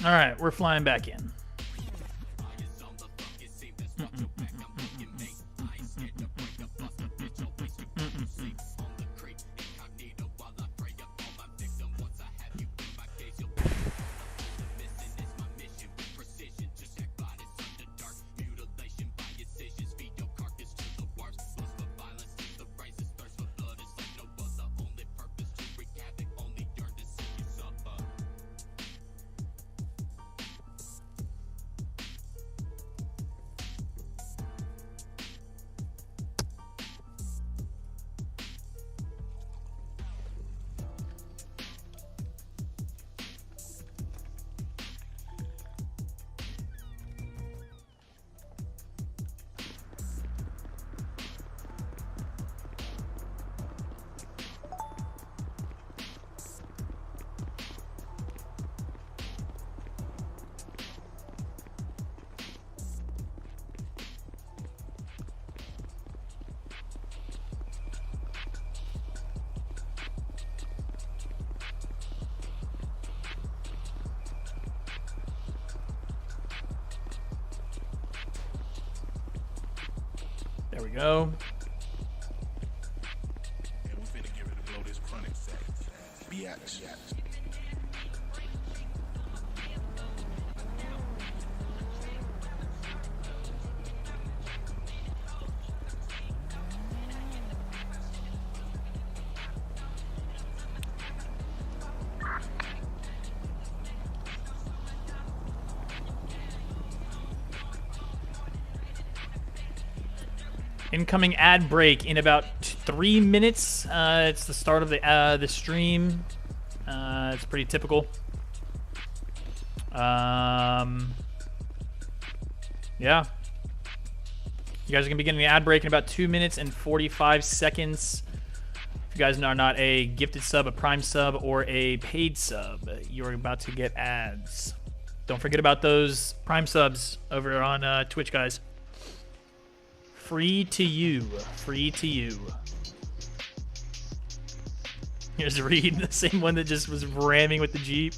All right, we're flying back in. There we go. And we finna get ready to blow this chronic sack. Biatch. Incoming ad break in about 3 minutes. It's the start of the stream. It's pretty typical. Yeah. You guys are gonna be getting the ad break in about 2 minutes and 45 seconds. If you guys are not a gifted sub, a prime sub, or a paid sub, you're about to get ads. Don't forget about those prime subs over on Twitch, guys. Free to you. Free to you. Here's Reed, the same one that just was ramming with the Jeep.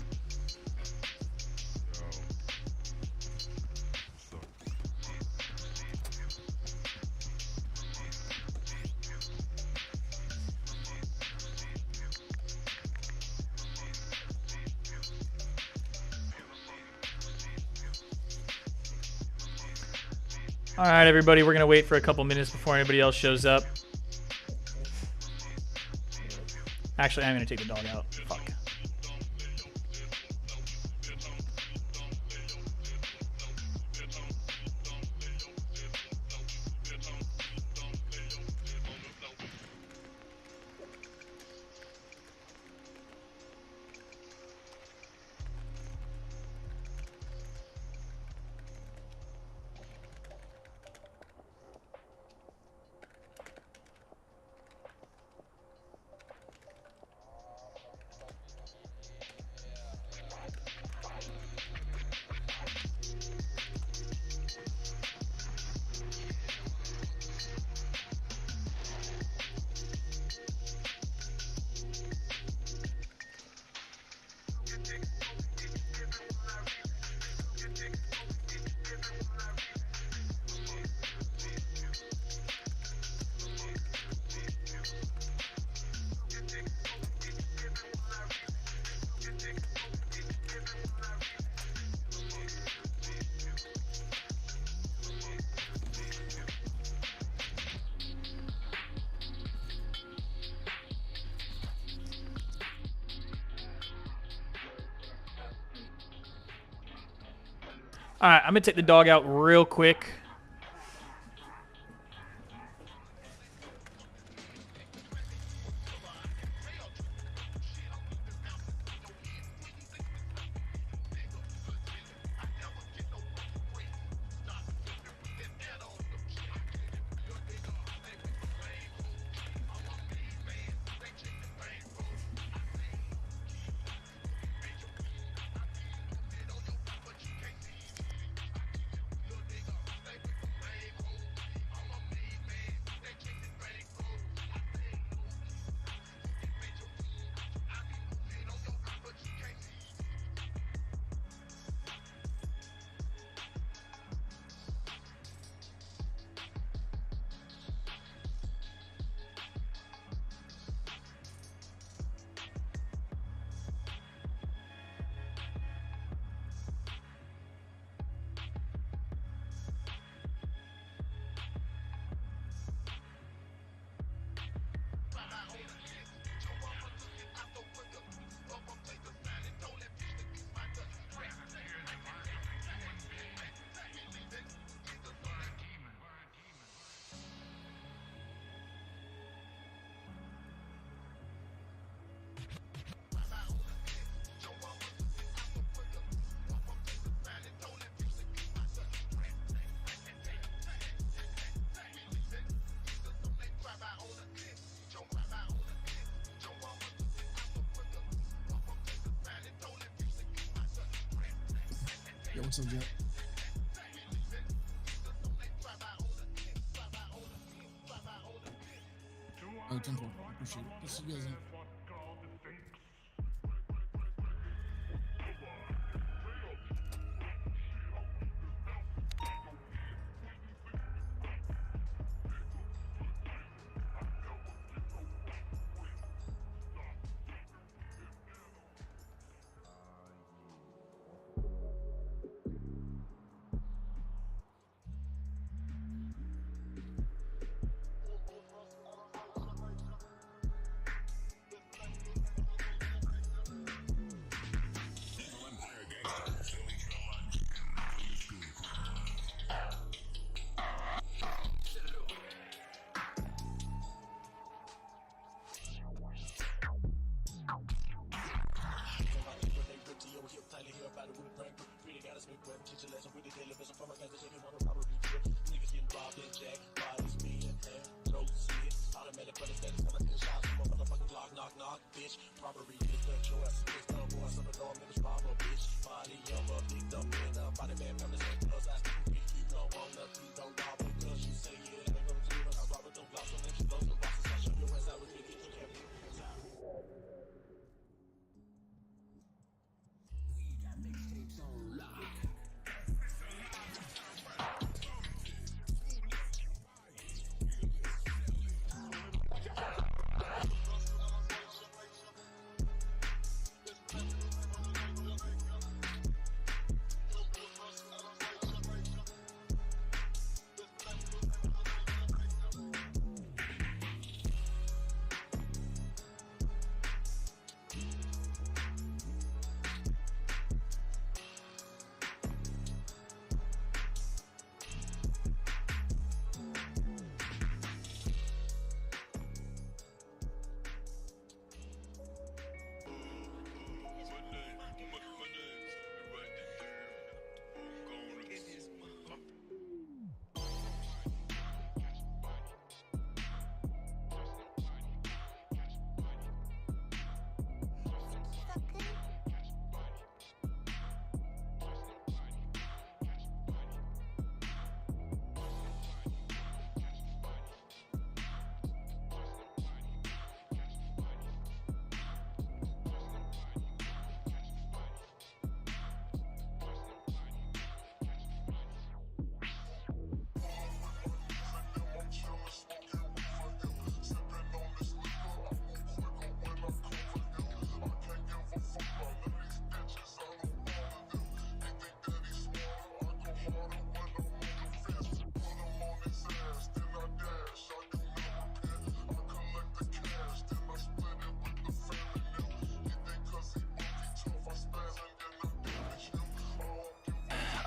All right, everybody, we're going to wait for a couple minutes before anybody else shows up. Actually, I'm going to take the dog out. Fuck. All right, I'm going to take the dog out real quick. what's up, Jet? Oh, 10 appreciate it. This is you guys in.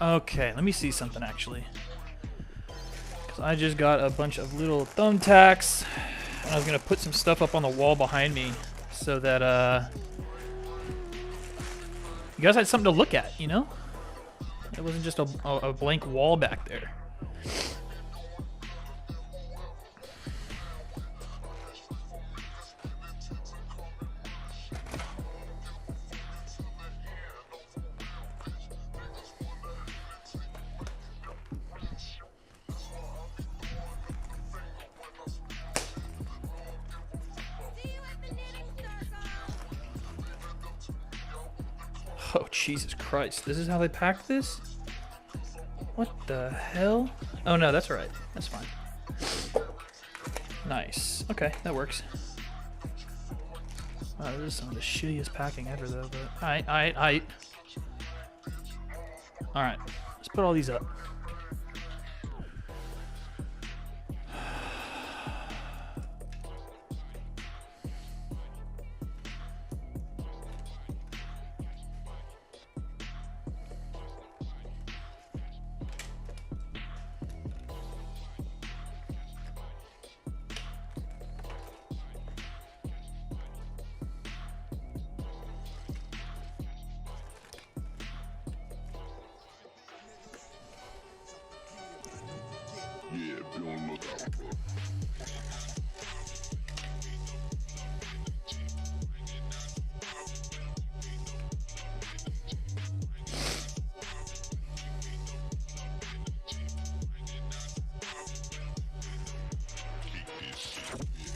Okay, let me see something actually. Because I just got a bunch of little thumbtacks. And I was going to put some stuff up on the wall behind me so that you guys had something to look at, you know? It wasn't just a blank wall back there. Oh, Jesus Christ. This is how they pack this? What the hell? Oh, no, that's all right. That's fine. Nice. Okay, that works. Wow, this is some of the shittiest packing ever, though. But alright. Alright, let's put all these up.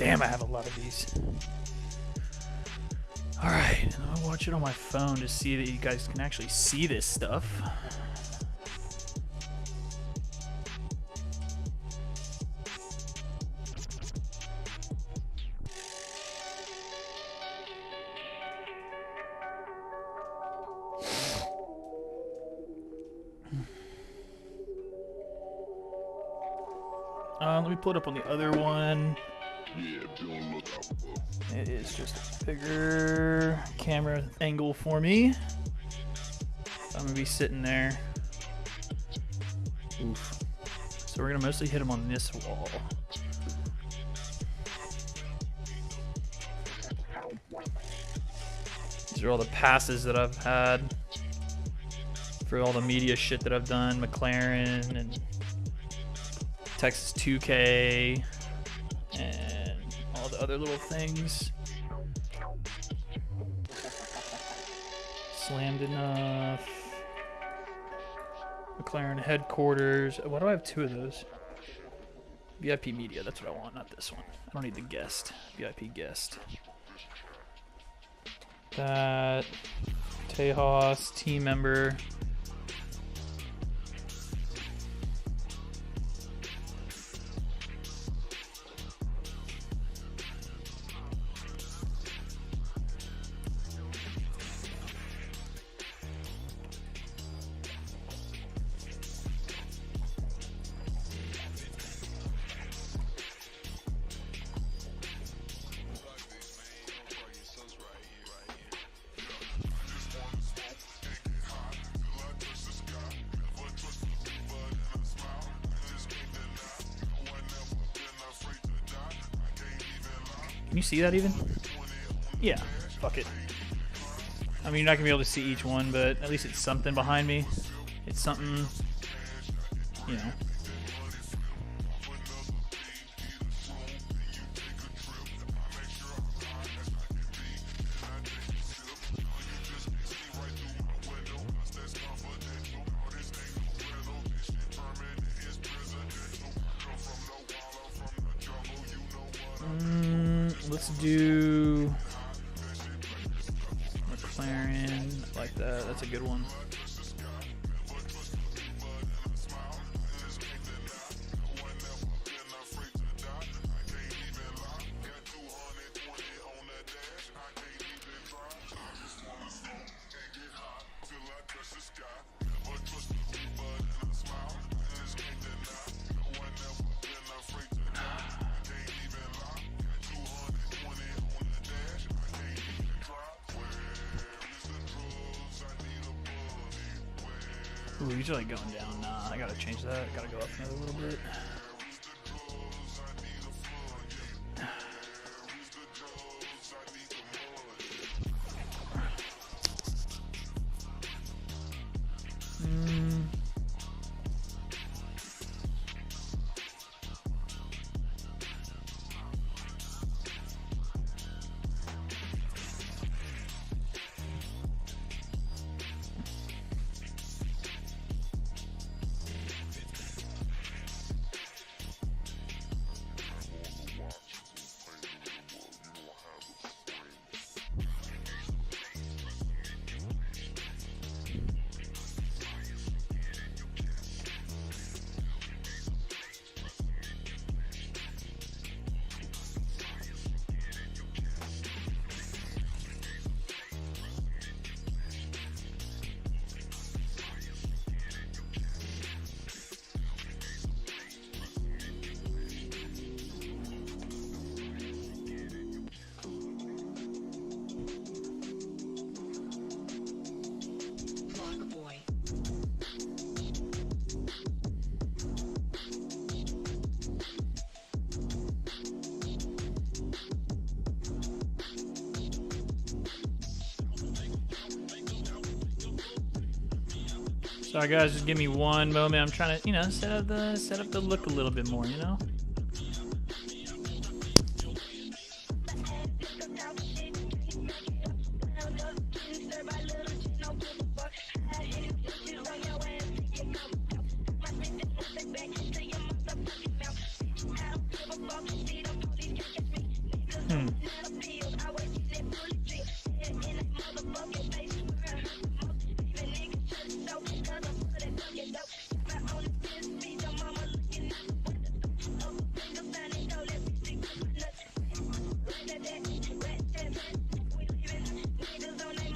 Damn, I have a lot of these. Alright, and I'll watch it on my phone to see that you guys can actually see this stuff. Let me pull it up on the other one. It is just a bigger camera angle for me. I'm gonna be sitting there. Oof. So we're gonna mostly hit him on this wall. These are all the passes that I've had for all the media shit that I've done, McLaren and Texas 2K and all the other little things. Slammed enough. McLaren headquarters. Why do I have 2 of those? VIP media, that's what I want, not this one. I don't need the guest. VIP guest. That. Tejas, team member. Can you see that even? Yeah, fuck it. I mean, you're not gonna be able to see each one, but at least it's something behind me. It's something, you know. Let's do McLaren like that. That's a good one. Ooh, these are like going down. Nah, I gotta change that. Gotta go up another little bit. Sorry guys, just give me one moment. I'm trying to, you know, set up the look a little bit more, you know?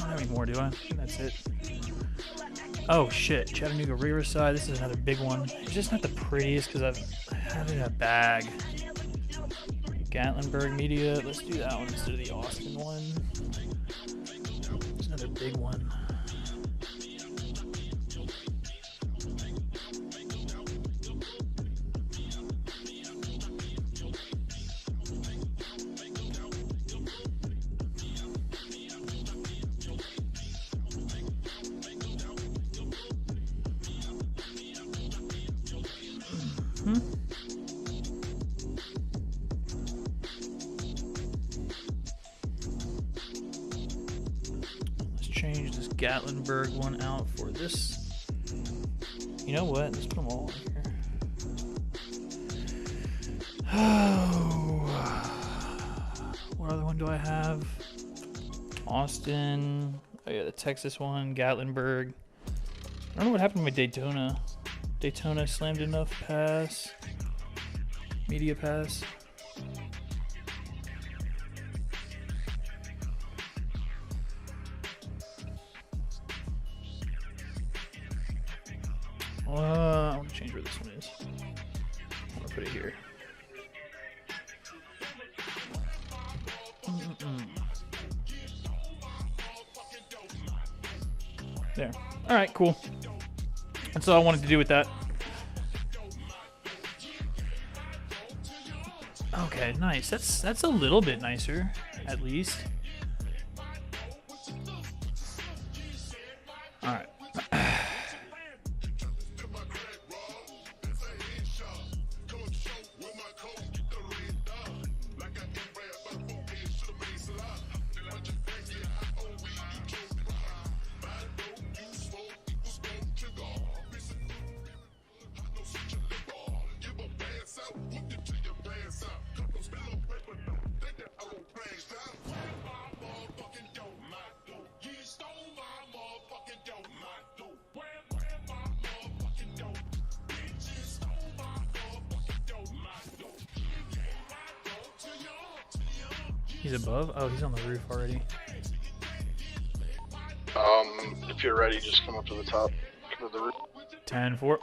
don't have any more, do I? I think that's it. Oh shit, Chattanooga Riverside. This is another big one. It's just not the prettiest because I have it in a bag. Gatlinburg Media. Let's do that one instead of the Austin one. It's another big one. Let's change this Gatlinburg one out for this. You know what? Let's put them all in here. Oh, what other one do I have? Austin. Oh yeah, the Texas one. Gatlinburg. I don't know what happened with Daytona. Daytona slammed enough pass. Media pass. I want to change where this one is. I'm going to put it here. There. All right, cool. That's all I wanted to do with that. Okay, nice. That's a little bit nicer, at least. All right. He's above? Oh, he's on the roof already. If you're ready, just come up to the top. Come to the roof. 10-4.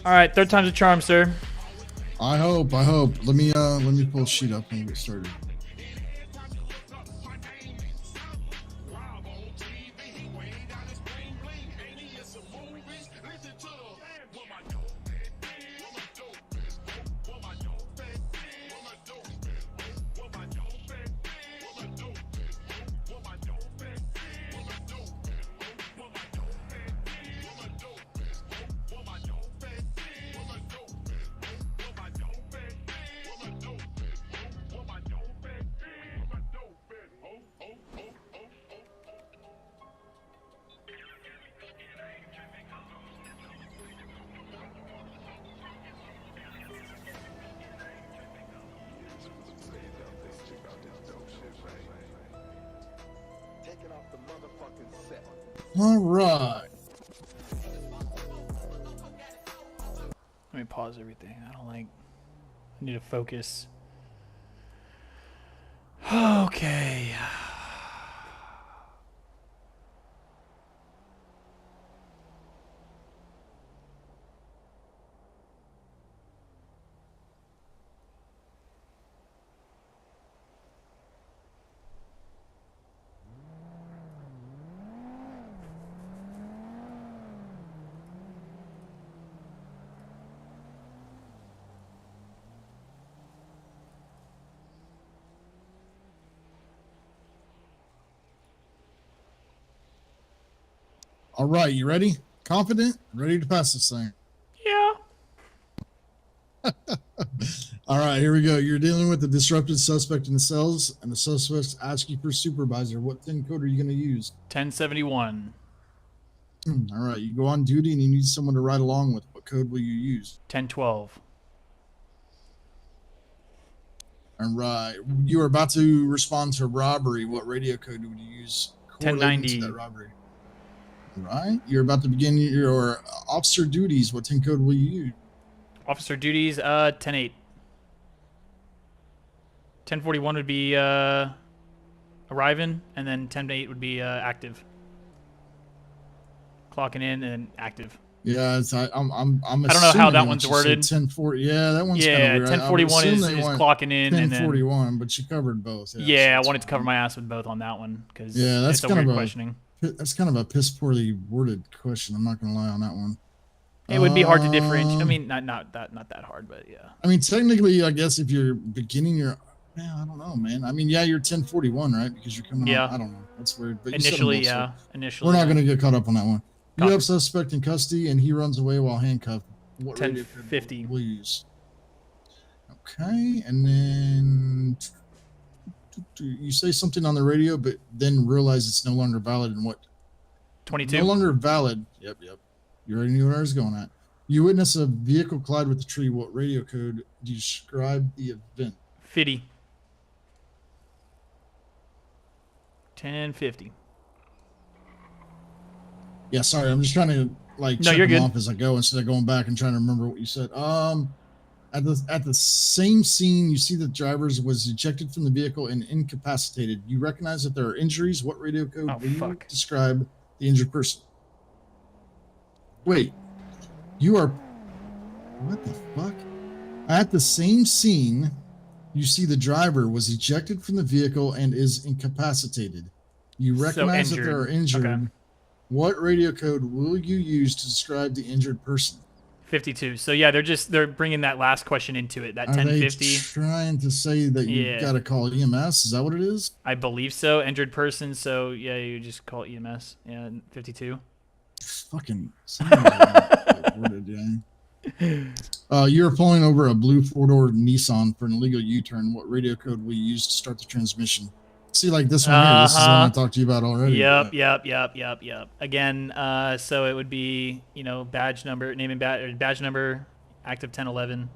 All right, third time's a charm, sir. I hope. Let me pull a sheet up and get started. All right. Let me pause everything. I need to focus. Okay. All right, you ready? Confident? Ready to pass this thing? Yeah. All right, here we go. You're dealing with a disrupted suspect in the cells, and the suspect's asking for supervisor. What PIN code are you going to use? 1071. All right, you go on duty and you need someone to ride along with. What code will you use? 1012. All right, you are about to respond to a robbery. What radio code would you use? 1090. That robbery. All right, you're about to begin your officer duties. What PIN code will you use? Officer duties, 10-8. 10:41 would be arriving, and then 10-8 would be active. Clocking in and active. Yeah, I'm I don't know how that they want one's you to say worded. 10:40. Yeah, that one's kind of Yeah, weird. I would 10:41 assume is they want clocking in, and then 10:41, but you covered both. yeah, so I that's wanted to cover fine. my ass with both on that one because Yeah, that's it's a kind weird of questioning. That's kind of a piss poorly worded question. I'm not gonna lie on that one. It would be hard to differentiate. I mean, not that hard, but yeah. I mean, technically, I guess if you're beginning your, yeah, I don't know, man. I mean, yeah, you're 10:41, right? Because you're coming Yeah. on. I don't know. That's weird. But Initially, you said them yeah. both, so Initially, we're not yeah. gonna get caught up on that one. You Copy. have suspect in custody, and he runs away while handcuffed. What radio code 10:50. will you use? Okay, and then you say something on the radio, but then realize it's no longer valid. And what? 22. No longer valid. Yep. You already knew where I was going at. You witness a vehicle collide with a tree. What radio code do you describe the event? 50. 10:50. Yeah, sorry, I'm just trying to like No, check you're them good. off as I go instead of going back and trying to remember what you said. At the same scene, you see the driver was ejected from the vehicle and incapacitated. You recognize that there are injuries. What radio code will you describe the injured person? Wait, you are. What the fuck? At the same scene, you see the driver was ejected from the vehicle and is incapacitated. You recognize that there are injured. Okay. What radio code will you use to describe the injured person? 52. So yeah, they're bringing that last question into it. That Are 10:50. they trying to say that you got to call EMS? Is that what it is? I believe so. Injured person. So yeah, you just call EMS. Yeah, 52. Fucking. You're pulling over a blue four-door Nissan for an illegal U-turn. What radio code will you use to start the transmission? See, like this one here. This is the one I talked to you about already. Yep. Again, so it would be, badge number, name and badge number, active 1011.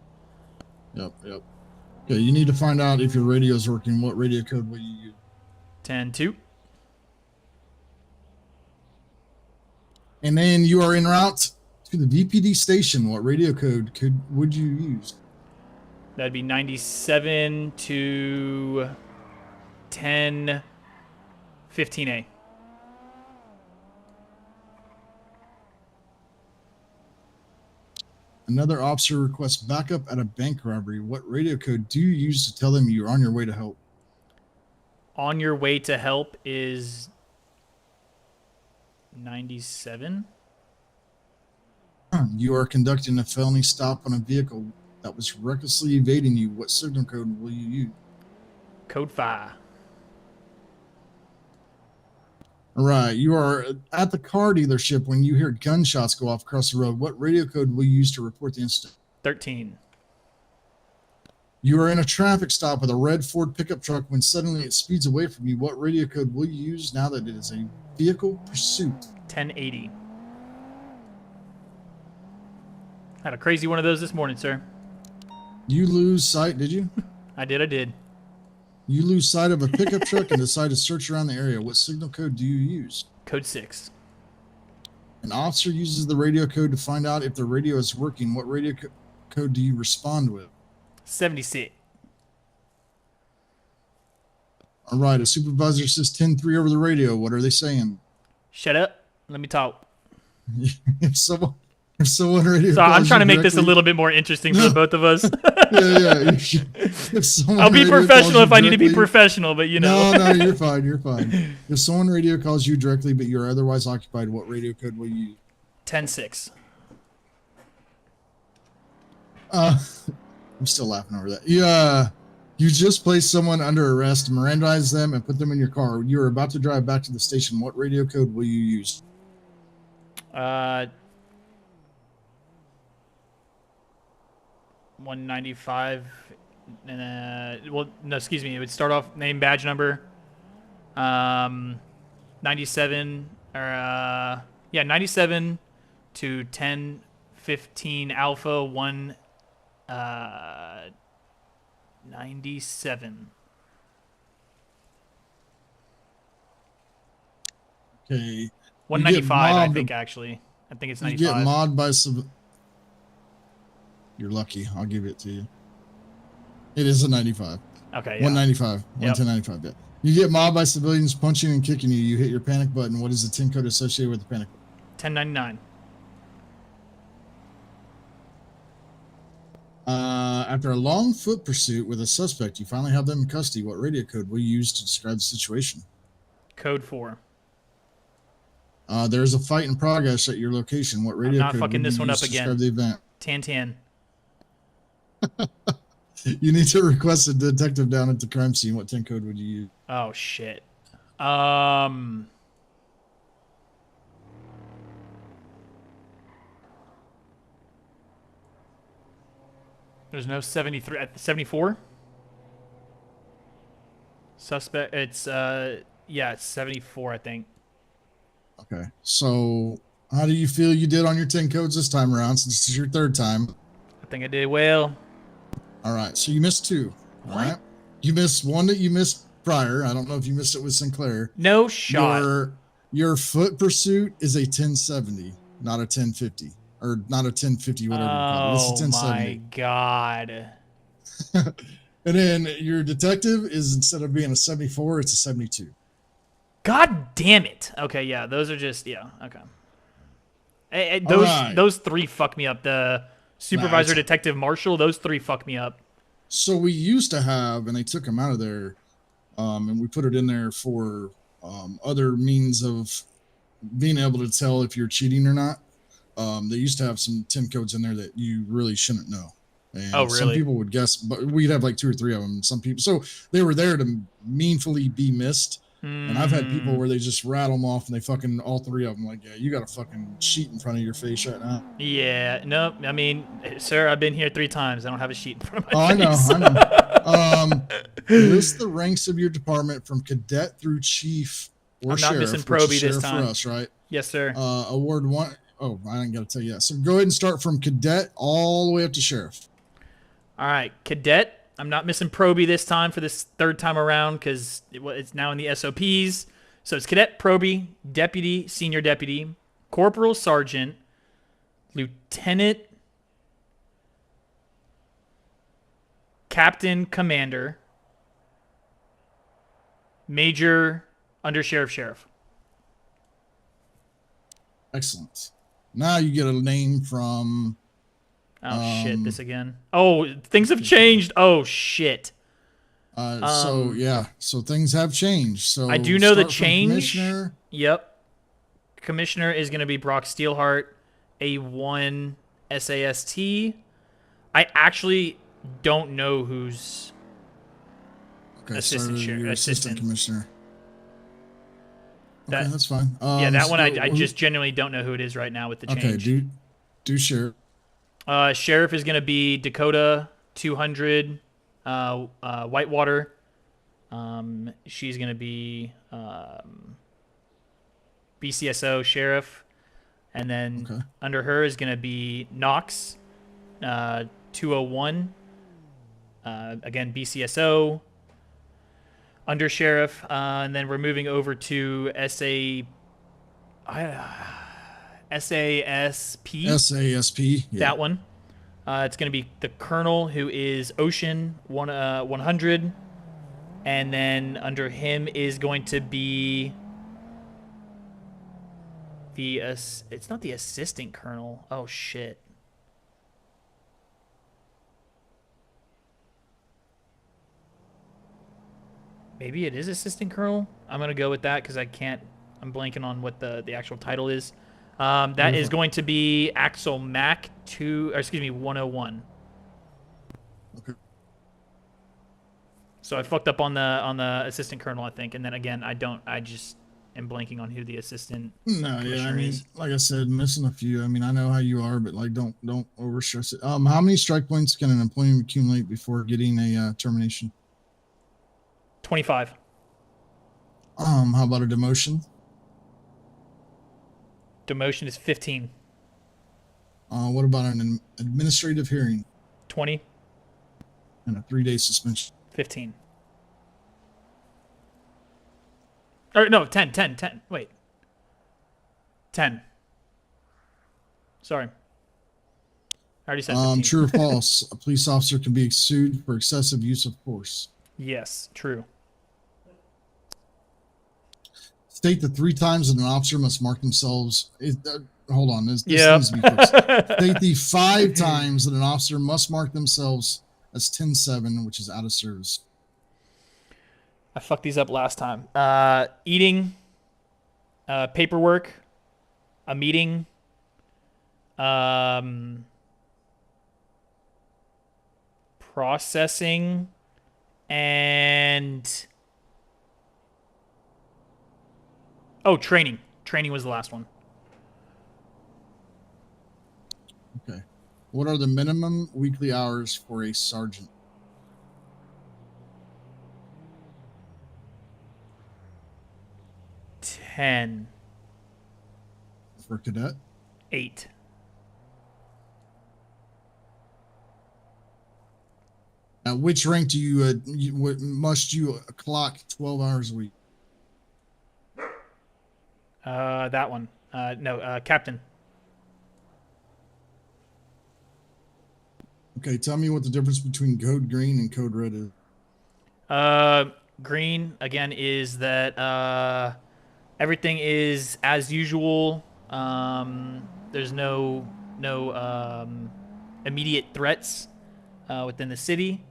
Yep. Okay, you need to find out if your radio is working. What radio code will you use? 10-2. And then you are en route to the VPD station. What radio code would you use? That'd be 97 to 10-15A. Another officer requests backup at a bank robbery. What radio code do you use to tell them you're on your way to help? On your way to help is 97. You are conducting a felony stop on a vehicle that was recklessly evading you. What signal code will you use? Code 5. All right. You are at the car dealership when you hear gunshots go off across the road. What radio code will you use to report the incident? 13. You are in a traffic stop with a red Ford pickup truck when suddenly it speeds away from you. What radio code will you use now that it is a vehicle pursuit? 1080. Had a crazy one of those this morning, sir. You lose sight, did you? I did. You lose sight of a pickup truck and decide to search around the area. What signal code do you use? Code 6. An officer uses the radio code to find out if the radio is working. What radio code do you respond with? 76. All right. A supervisor says 10-3 over the radio. What are they saying? Shut up. Let me talk. If someone radio So I'm calls trying to you make this a directly- little bit more interesting for the both of us. Yeah. If someone I'll be radio professional calls if you I need to be directly- professional, but No, you're fine. You're fine. If someone radio calls you directly, but you're otherwise occupied, what radio code will you use? 10-6. I'm still laughing over that. You just placed someone under arrest, Mirandize them, and put them in your car. You are about to drive back to the station. What radio code will you use? 195. Well, no, excuse me. It would start off name, badge number. 97 or 97 to 1015 Alpha 1 97. Okay. 195, I think, actually. I think it's You 95. get mobbed by You're lucky. I'll give it to you. It is a 95. Okay, yeah. 195. Yep. 110.95. Yeah. You get mobbed by civilians punching and kicking you. You hit your panic button. What is the TIN code associated with the panic button? 1099. After a long foot pursuit with a suspect, you finally have them in custody. What radio code will you use to describe the situation? Code 4. There is a fight in progress at your location. What radio not code fucking will this you one use up to again. describe the event? Tan. You need to request a detective down at the crime scene. What 10 code would you use? Oh, shit. There's no 73. 74? Suspect. It's, yeah, it's 74, I think. Okay. So, how do you feel you did on your 10 codes this time around since this is your third time? I think I did well. All right. So, you missed 2. All right. You missed one that you missed prior. I don't know if you missed it with Sinclair. No shot. Your foot pursuit is a 1070, not a 1050. Or not a 1050, whatever you call it. This is 1070. Oh, my God. And then your detective is, instead of being a 74, it's a 72. God damn it. Okay, yeah, those are just, yeah, okay. Those 3 fuck me up. The supervisor, detective, marshal, those 3 fuck me up. So we used to have, and they took them out of there, and we put it in there for other means of being able to tell if you're cheating or not. They used to have some 10 codes in there that you really shouldn't know. And oh, really? Some people would guess, but we'd have like 2 or 3 of them. Some people, so they were there to meaningfully be missed. And I've had people where they just rattle them off and they fucking, all 3 of them, like, yeah, you got a fucking sheet in front of your face right now. Yeah, no, I mean, sir, I've been here 3 times. I don't have a sheet in front of my face. I know. List the ranks of your department from cadet through chief or I'm sheriff. not missing Proby this time. For us, right? Yes, sir. Award 1. Oh, I didn't got to tell you that. So go ahead and start from cadet all the way up to sheriff. All right, cadet. I'm not missing Proby this time for this 3rd time around because it's now in the SOPs. So it's cadet, Proby, deputy, senior deputy, corporal, sergeant, lieutenant, captain, commander, major, undersheriff, sheriff. Excellent. Now you get a name from... Oh, shit, this again. Oh, things have changed. Oh, shit. So, yeah. So things have changed. So I do know the start from change. Commissioner. Yep. Commissioner is going to be Brock Steelheart, A1 SAST. I actually don't know who's assistant sheriff. Assistant commissioner. Okay, That- that's fine. Yeah, that so one I just genuinely don't know who it is right now with the change. Okay, do sheriff. Sheriff is going to be Dakota 200 Whitewater. She's going to be BCSO sheriff. And then under her is going to be Knox 201. Again, BCSO. Under sheriff. And then we're moving over to SASP. SASP. Yeah. That one. It's going to be the colonel, who is Ocean 100. And then under him is going to be the... it's not the assistant colonel. Oh, shit. Maybe it is assistant colonel? I'm going to go with that because I can't... I'm blanking on what the actual title is. That is going to be Axel Mack 101. Okay. So I fucked up on the assistant colonel, I think, and then again I just am blanking on who the assistant. No, yeah, I mean, is. like I said, missing a few. I mean, I know how you are, but like, don't overstress it. How many strike points can an employee accumulate before getting a termination? 25. How about a demotion? Demotion is 15. What about an administrative hearing? 20. And a 3-day suspension? 15. Or no, 10. Wait. 10. Sorry. I already said 15. True or false? A police officer can be sued for excessive use of force. Yes, true. State the 3 times that an officer must mark themselves. Hold on, this Yep. needs to be fixed. State the 5 times that an officer must mark themselves as 10-7, which is out of service. I fucked these up last time. Eating, paperwork, a meeting, processing, and training. Training was the last one. Okay. What are the minimum weekly hours for a sergeant? $10. For a cadet? $8. At which rank do must you clock 12 hours a week? That one. No, captain. Okay, tell me what the difference between code green and code red is. Green again is that everything is as usual. There's no immediate threats within the city.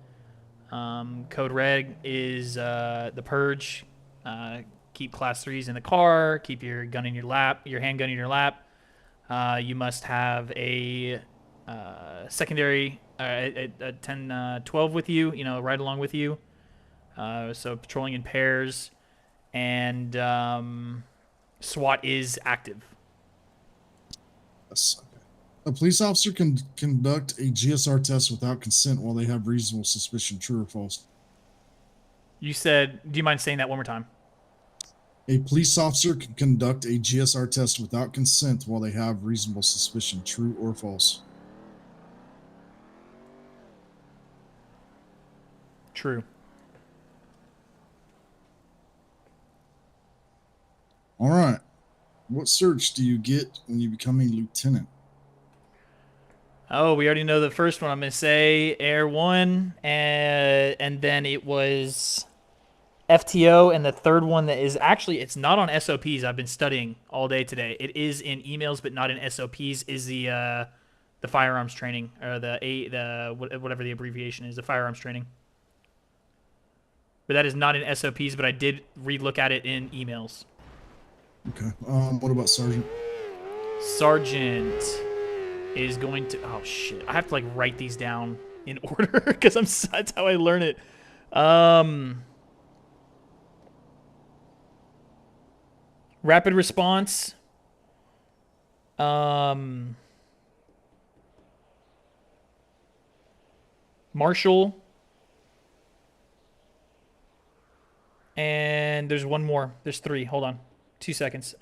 Code red is the purge. Keep class 3s in the car. Keep your gun in your lap. Your handgun in your lap. You must have a secondary a 10-12 with you. You know, right along with you. So patrolling in pairs, and SWAT is active. Yes. Okay. A police officer can conduct a GSR test without consent while they have reasonable suspicion. True or false? You said, do you mind saying that one more time? A police officer can conduct a GSR test without consent while they have reasonable suspicion. True or false? True. All right. What search do you get when you become a lieutenant? Oh, we already know the first one. I'm going to say Air 1, and then it was FTO, and the third one that is actually, it's not on SOPs. I've been studying all day today. It is in emails, but not in SOPs, is the firearms training, or whatever the abbreviation is, the firearms training. But that is not in SOPs, but I did relook at it in emails. Okay. What about sergeant? Sergeant is going to... Oh, shit. I have to, like, write these down in order because that's how I learn it. Rapid response. Marshal. And there's one more. There's 3. Hold on. 2 seconds.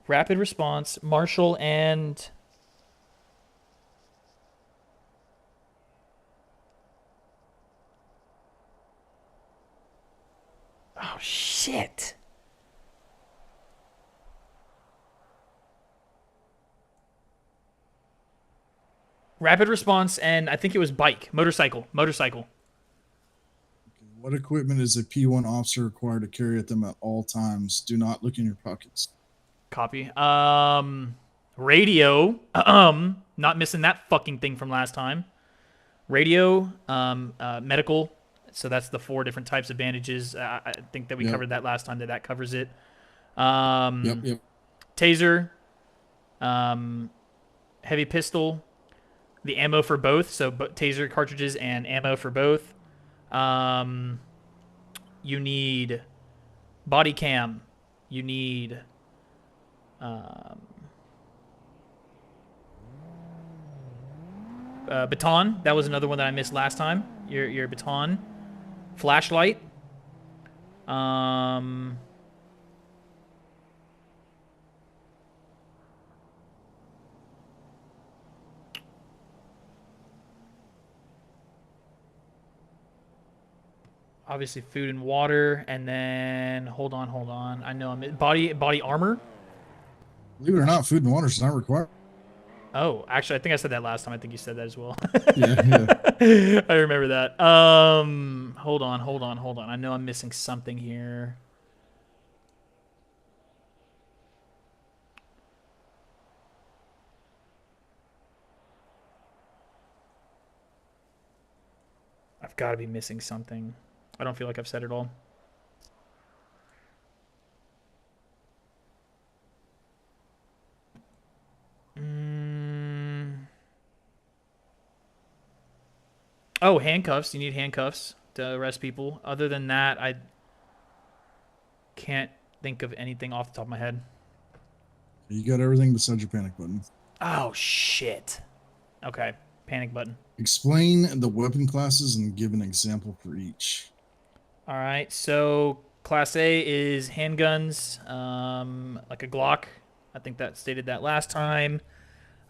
Rapid response, Marshal, and... Oh, shit. Rapid response, and I think it was motorcycle. What equipment is a P1 officer required to carry at them at all times? Do not look in your pockets. Copy. Radio. Not missing that fucking thing from last time. Radio. Medical. So that's the 4 different types of bandages. I think that we covered that last time. That covers it. Yep. Taser. Heavy pistol. The ammo for both. So taser cartridges and ammo for both. You need body cam. You need baton. That was another one that I missed last time. Your baton. Flashlight. Obviously food and water, and then hold on. I know I'm body armor. Believe it or not, food and water is not required. Oh, actually, I think I said that last time. I think you said that as well. Yeah, yeah. I remember that. Hold on. I know I'm missing something here. I've got to be missing something. I don't feel like I've said it all. Oh, handcuffs. You need handcuffs to arrest people. Other than that, I can't think of anything off the top of my head. You got everything besides your panic button. Oh, shit. Okay. Panic button. Explain the weapon classes and give an example for each. All right. So Class A is handguns, like a Glock. I think that stated that last time.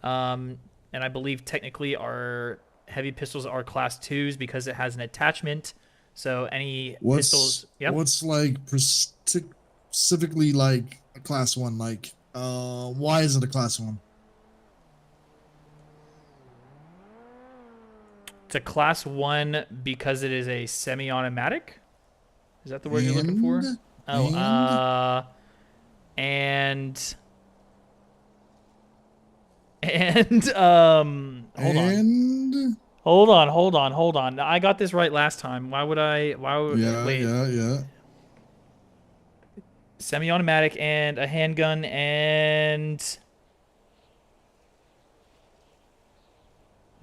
And I believe technically our heavy pistols are Class 2s because it has an attachment. So any pistols... Yep. What's like specifically like a Class 1? Like, why is it a Class 1? It's a Class 1 because it is a semi-automatic? Is that the word you're looking for? Oh, and hold on. I got this right last time. Why would wait. Yeah. Semi-automatic and a handgun and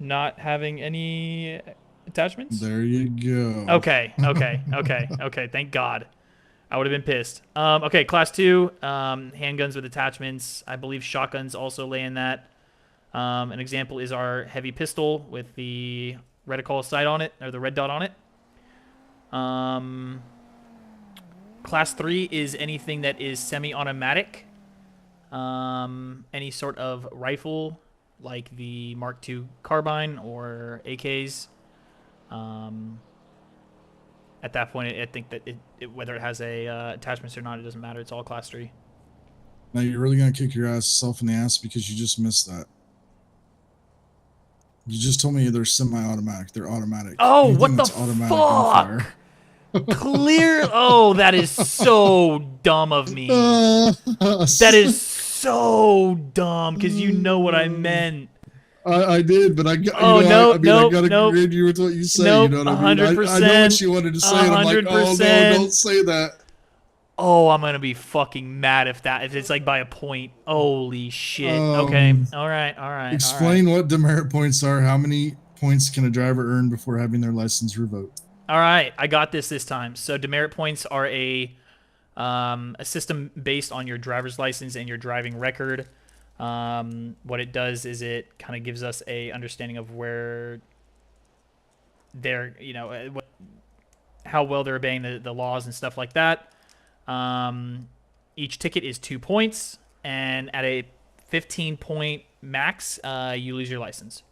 not having any attachments? There you go. Okay. Thank God. I would have been pissed. Okay, Class 2, handguns with attachments. I believe shotguns also lay in that. An example is our heavy pistol with the reticle sight on it, or the red dot on it. Class 3 is anything that is semi-automatic. Any sort of rifle, like the Mark II carbine or AKs. At that point, I think that whether it has attachments or not, it doesn't matter. It's all Class 3. Now you're really gonna kick your self in the ass because you just missed that. You just told me they're semi-automatic. They're automatic. Oh, Anything what the that's automatic gunfire. Clear. Oh, that is so dumb of me. That is so dumb because you know what I meant. I did, but I got. Oh, I gotta agree with you with what you say. Nope, you know what I mean? 100%. I know what you wanted to say, and I'm like, oh no, don't say that. Oh, I'm gonna be fucking mad if it's like by a point. Holy shit. Okay. All right. Explain what demerit points are. How many points can a driver earn before having their license revoked? All right, I got this time. So demerit points are a system based on your driver's license and your driving record. What it does is it kind of gives us a understanding of where they're, how well they're obeying the laws and stuff like that. Each ticket is 2 points, and at a 15-point max, you lose your license.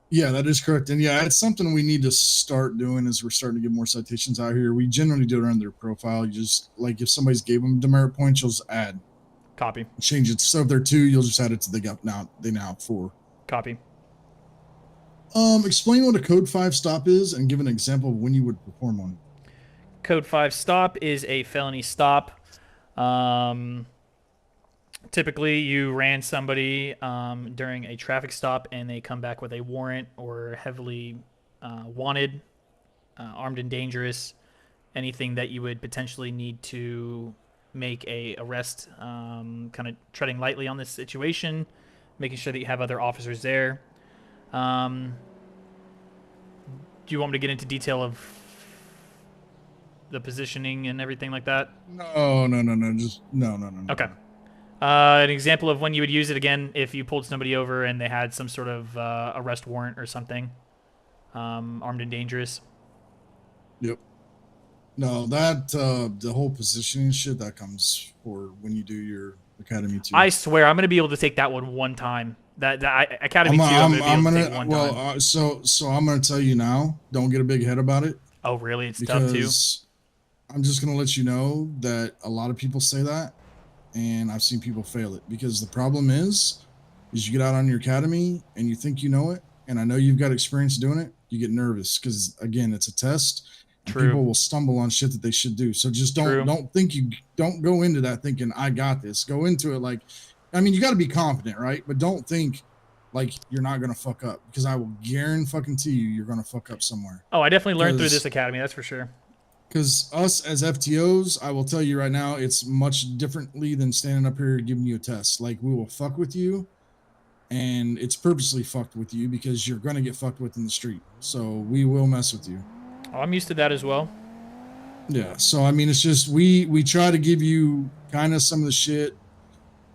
Yeah, that is correct. And yeah, it's something we need to start doing as we're starting to get more citations out here. We generally do it on their profile. You just, like, if somebody's gave them demerit points, you'll just add. Copy. Change it. So if they're 2, you'll just add it to they now have 4. Copy. Explain what a code 5 stop is and give an example of when you would perform one. Code 5 stop is a felony stop. Typically, you ran somebody during a traffic stop and they come back with a warrant or heavily wanted, armed and dangerous, anything that you would potentially need to make a arrest, kind of treading lightly on this situation, making sure that you have other officers there. Do you want me to get into detail of the positioning and everything like that? No. Just no. Okay. An example of when you would use it again, if you pulled somebody over and they had some sort of arrest warrant or something, armed and dangerous. Yep. No, that the whole positioning shit that comes for when you do your Academy 2. I swear, I'm gonna be able to take that one time. Academy 2, I'm gonna be able to take one time. So I'm gonna tell you now. Don't get a big head about it. Oh, really? It's tough too. I'm just gonna let you know that a lot of people say that, and I've seen people fail it because the problem is you get out on your academy and you think you know it, and I know you've got experience doing it. You get nervous because again, it's a test, and True. people will stumble on shit that they should do. So just True. don't go into that thinking I got this. Go into it like, I mean, you got to be confident, right? But don't think like you're not gonna fuck up, because I will guarantee you're gonna fuck up somewhere. Oh, I definitely learned through this academy. That's for sure. Because us as FTOs, I will tell you right now, it's much differently than standing up here giving you a test. Like, we will fuck with you, and it's purposely fucked with you because you're going to get fucked with in the street. So we will mess with you. Oh, I'm used to that as well. Yeah. So, I mean, it's just we try to give you kind of some of the shit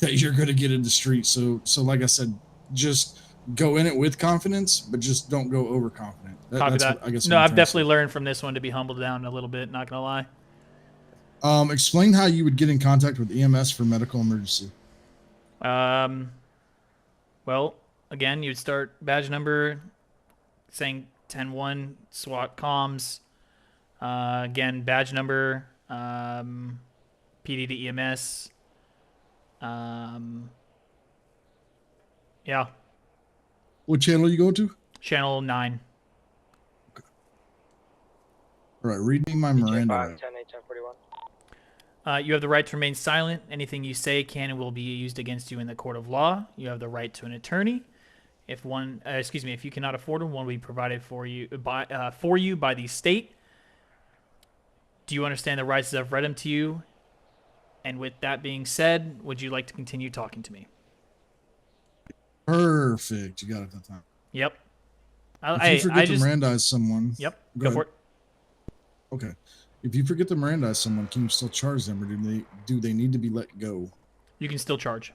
that you're going to get in the street. So like I said, just go in it with confidence, but just don't go overconfident. Copy that. What, I guess. No, I've definitely learned from this one to be humbled down a little bit. Not gonna lie. Explain how you would get in contact with EMS for medical emergency. Well, again, you'd start badge number, saying 10-1 SWAT comms. Again, badge number, PD to EMS. Yeah. What channel you go to? Channel 9. All right, read me my Miranda. You have the right to remain silent. Anything you say can and will be used against you in the court of law. You have the right to an attorney. If you cannot afford one will be provided for you by the state. Do you understand the rights as I've read them to you? And with that being said, would you like to continue talking to me? Perfect. You got it that time. Yep. If you forget to Mirandize someone. Yep. Go for it. Okay. If you forget to Mirandize someone, can you still charge them, or do they need to be let go? You can still charge.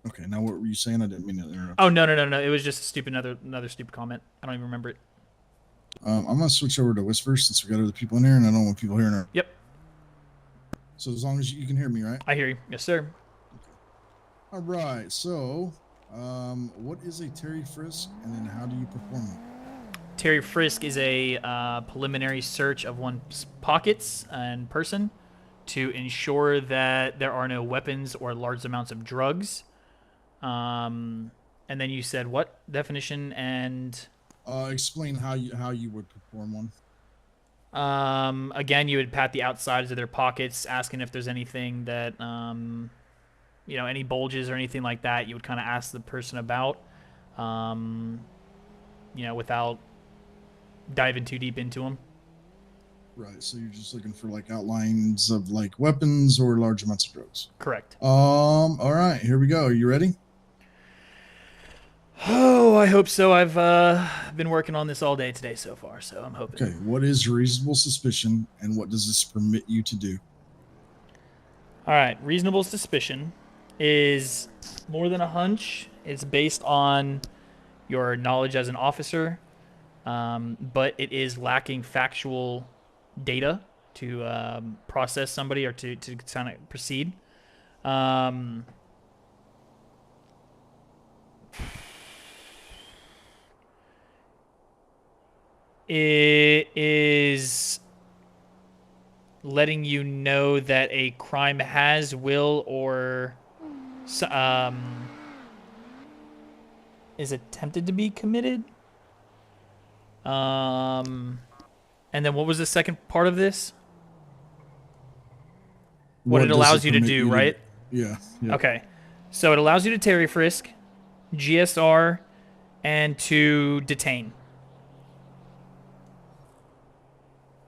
Okay. Now, what were you saying? I didn't mean to interrupt. Oh, no. It was just another stupid comment. I don't even remember it. I'm gonna switch over to Whisper since we got other people in here, and I don't want people hearing her. Yep. So as long as you can hear me, right? I hear you. Yes, sir. All right. So, what is a Terry frisk, and then how do you perform it? Terry frisk is a preliminary search of one's pockets and person to ensure that there are no weapons or large amounts of drugs. And then you said what definition and explain how you would perform one. Again, you would pat the outsides of their pockets, asking if there's anything that any bulges or anything like that. You would kind of ask the person about, without diving too deep into them. Right. So you're just looking for like outlines of like weapons or large amounts of drugs. Correct. All right, here we go. Are you ready? Oh, I hope so. I've been working on this all day today so far, so I'm hoping. Okay. What is reasonable suspicion, and what does this permit you to do? All right. Reasonable suspicion is more than a hunch. It's based on your knowledge as an officer, but it is lacking factual data to process somebody or to kind of proceed. It is letting you know that a crime has, will, or is attempted to be committed. And then what was the second part of this? What it allows you to do, right? Yeah. Okay. So it allows you to Terry frisk, GSR, and to detain.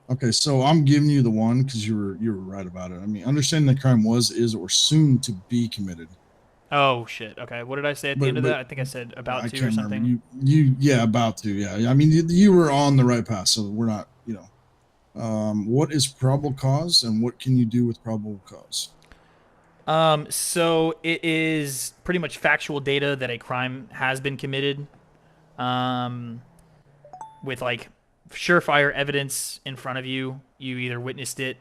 Okay, so I'm giving you the one because you were right about it. I mean, understanding the crime was, is, or soon to be committed. Oh shit. Okay. What did I say at the end of that? I think I said about to or something. You about to. Yeah. I mean, you were on the right path. So we're not. What is probable cause, and what can you do with probable cause? So it is pretty much factual data that a crime has been committed. With like surefire evidence in front of you. You either witnessed it,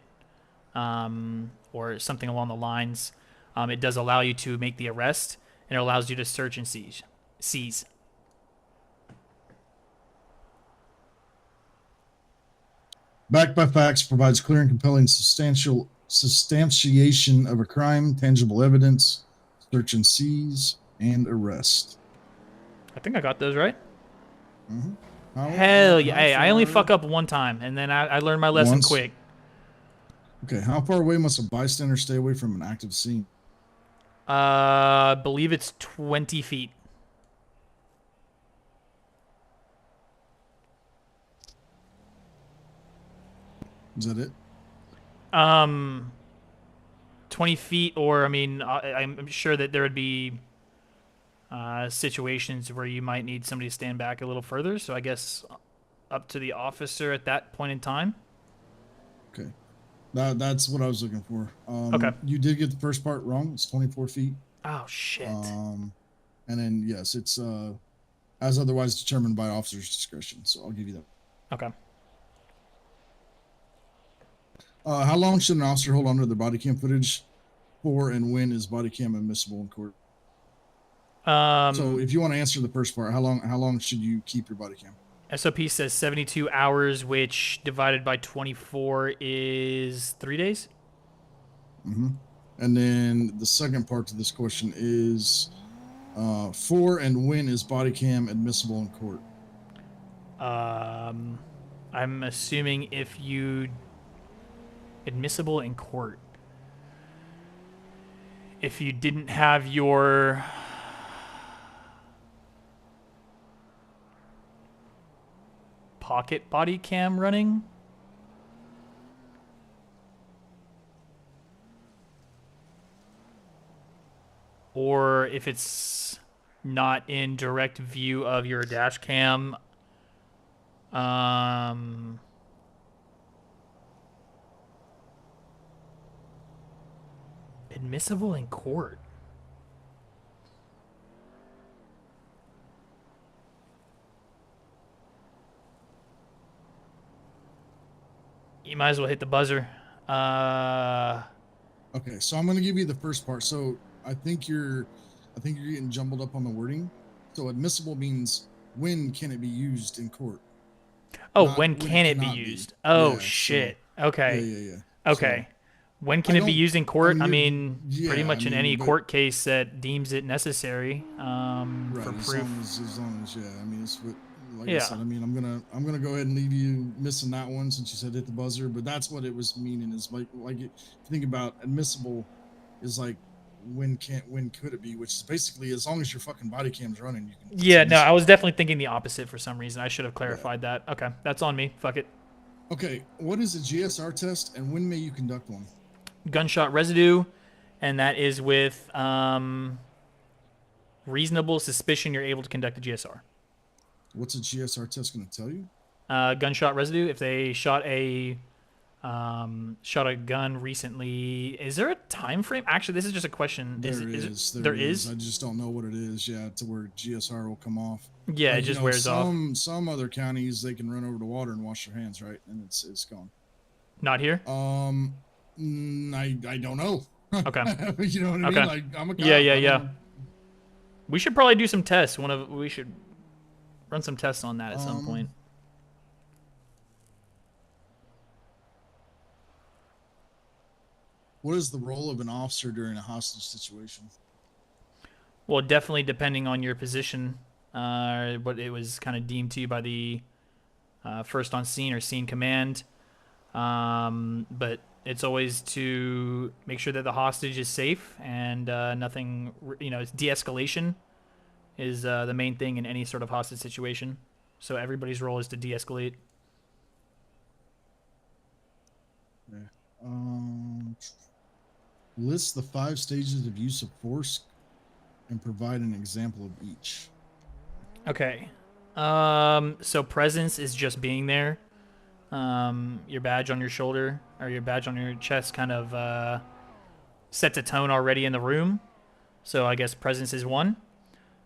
or something along the lines. It does allow you to make the arrest, and it allows you to search and seize. Backed by facts, provides clear and compelling substantial substantiation of a crime, tangible evidence, search and seize, and arrest. I think I got those right. Mm-hmm. Hell yeah. Hey, I only fuck up one time, and then I learned my lesson Once? quick. Okay, how far away must a bystander stay away from an active scene? I believe it's 20 feet. Is that it? 20 feet, or I mean, I'm sure that there would be situations where you might need somebody to stand back a little further. So I guess up to the officer at that point in time. Okay. That's what I was looking for. Okay. You did get the first part wrong. It's 24 feet. Oh shit. And then yes, it's as otherwise determined by officer's discretion. So I'll give you that. Okay. How long should an officer hold onto their body cam footage for, and when is body cam admissible in court? So if you want to answer the first part, how long should you keep your body cam? SOP says 72 hours, which divided by 24 is 3 days. Mm-hmm. And then the second part to this question is for and when is body cam admissible in court? I'm assuming if you admissible in court. If you didn't have your pocket body cam running. Or if it's not in direct view of your dash cam. Admissible in court. You might as well hit the buzzer. Okay, so I'm going to give you the first part. So I think you're getting jumbled up on the wording. So admissible means when can it be used in court? Oh, when can it be used? Oh, yeah, shit. So, okay. Yeah. Okay. So, when can it be used in court? I mean, yeah, pretty much in any court case that deems it necessary right, for proof. As long as, yeah. I mean, it's what, like I said. I mean, I'm gonna go ahead and leave you missing that one since you said hit the buzzer. But that's what it was meaning. Is like if you think about admissible, is like when could it be? Which is basically as long as your fucking body cam's running, you can. Yeah, no, I was definitely thinking the opposite for some reason. I should have clarified that. Okay, that's on me. Fuck it. Okay, what is a GSR test, and when may you conduct one? Gunshot residue, and that is with reasonable suspicion you're able to conduct a GSR. What's a GSR test going to tell you? Gunshot residue. If they shot a gun recently, is there a time frame? Actually, this is just a question. There is. I just don't know what it is. Yeah, to where GSR will come off. Yeah, like, it just wears off. Some other counties they can run over the water and wash their hands, right, and it's gone. Not here. I don't know. Okay. You know what I mean? Like, I'm a cop. Yeah. We should probably do some tests. We should run some tests on that at some point. What is the role of an officer during a hostage situation? Well, definitely depending on your position, what it was kind of deemed to you by the first on scene or scene command. But it's always to make sure that the hostage is safe and nothing, it's de-escalation is the main thing in any sort of hostage situation. So everybody's role is to de-escalate. Yeah. List the 5 stages of use of force and provide an example of each. Okay. So presence is just being there. Your badge on your shoulder or your badge on your chest kind of sets a tone already in the room. So I guess presence is one.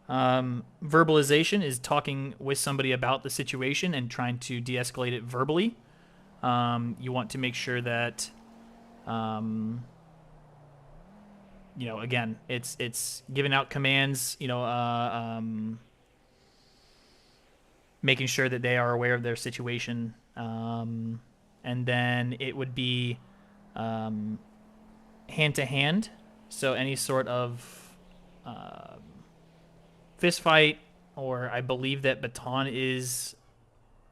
Verbalization is talking with somebody about the situation and trying to de-escalate it verbally. You want to make sure that, again, it's giving out commands, making sure that they are aware of their situation. And then it would be hand-to-hand, so any sort of fist fight, or I believe that baton is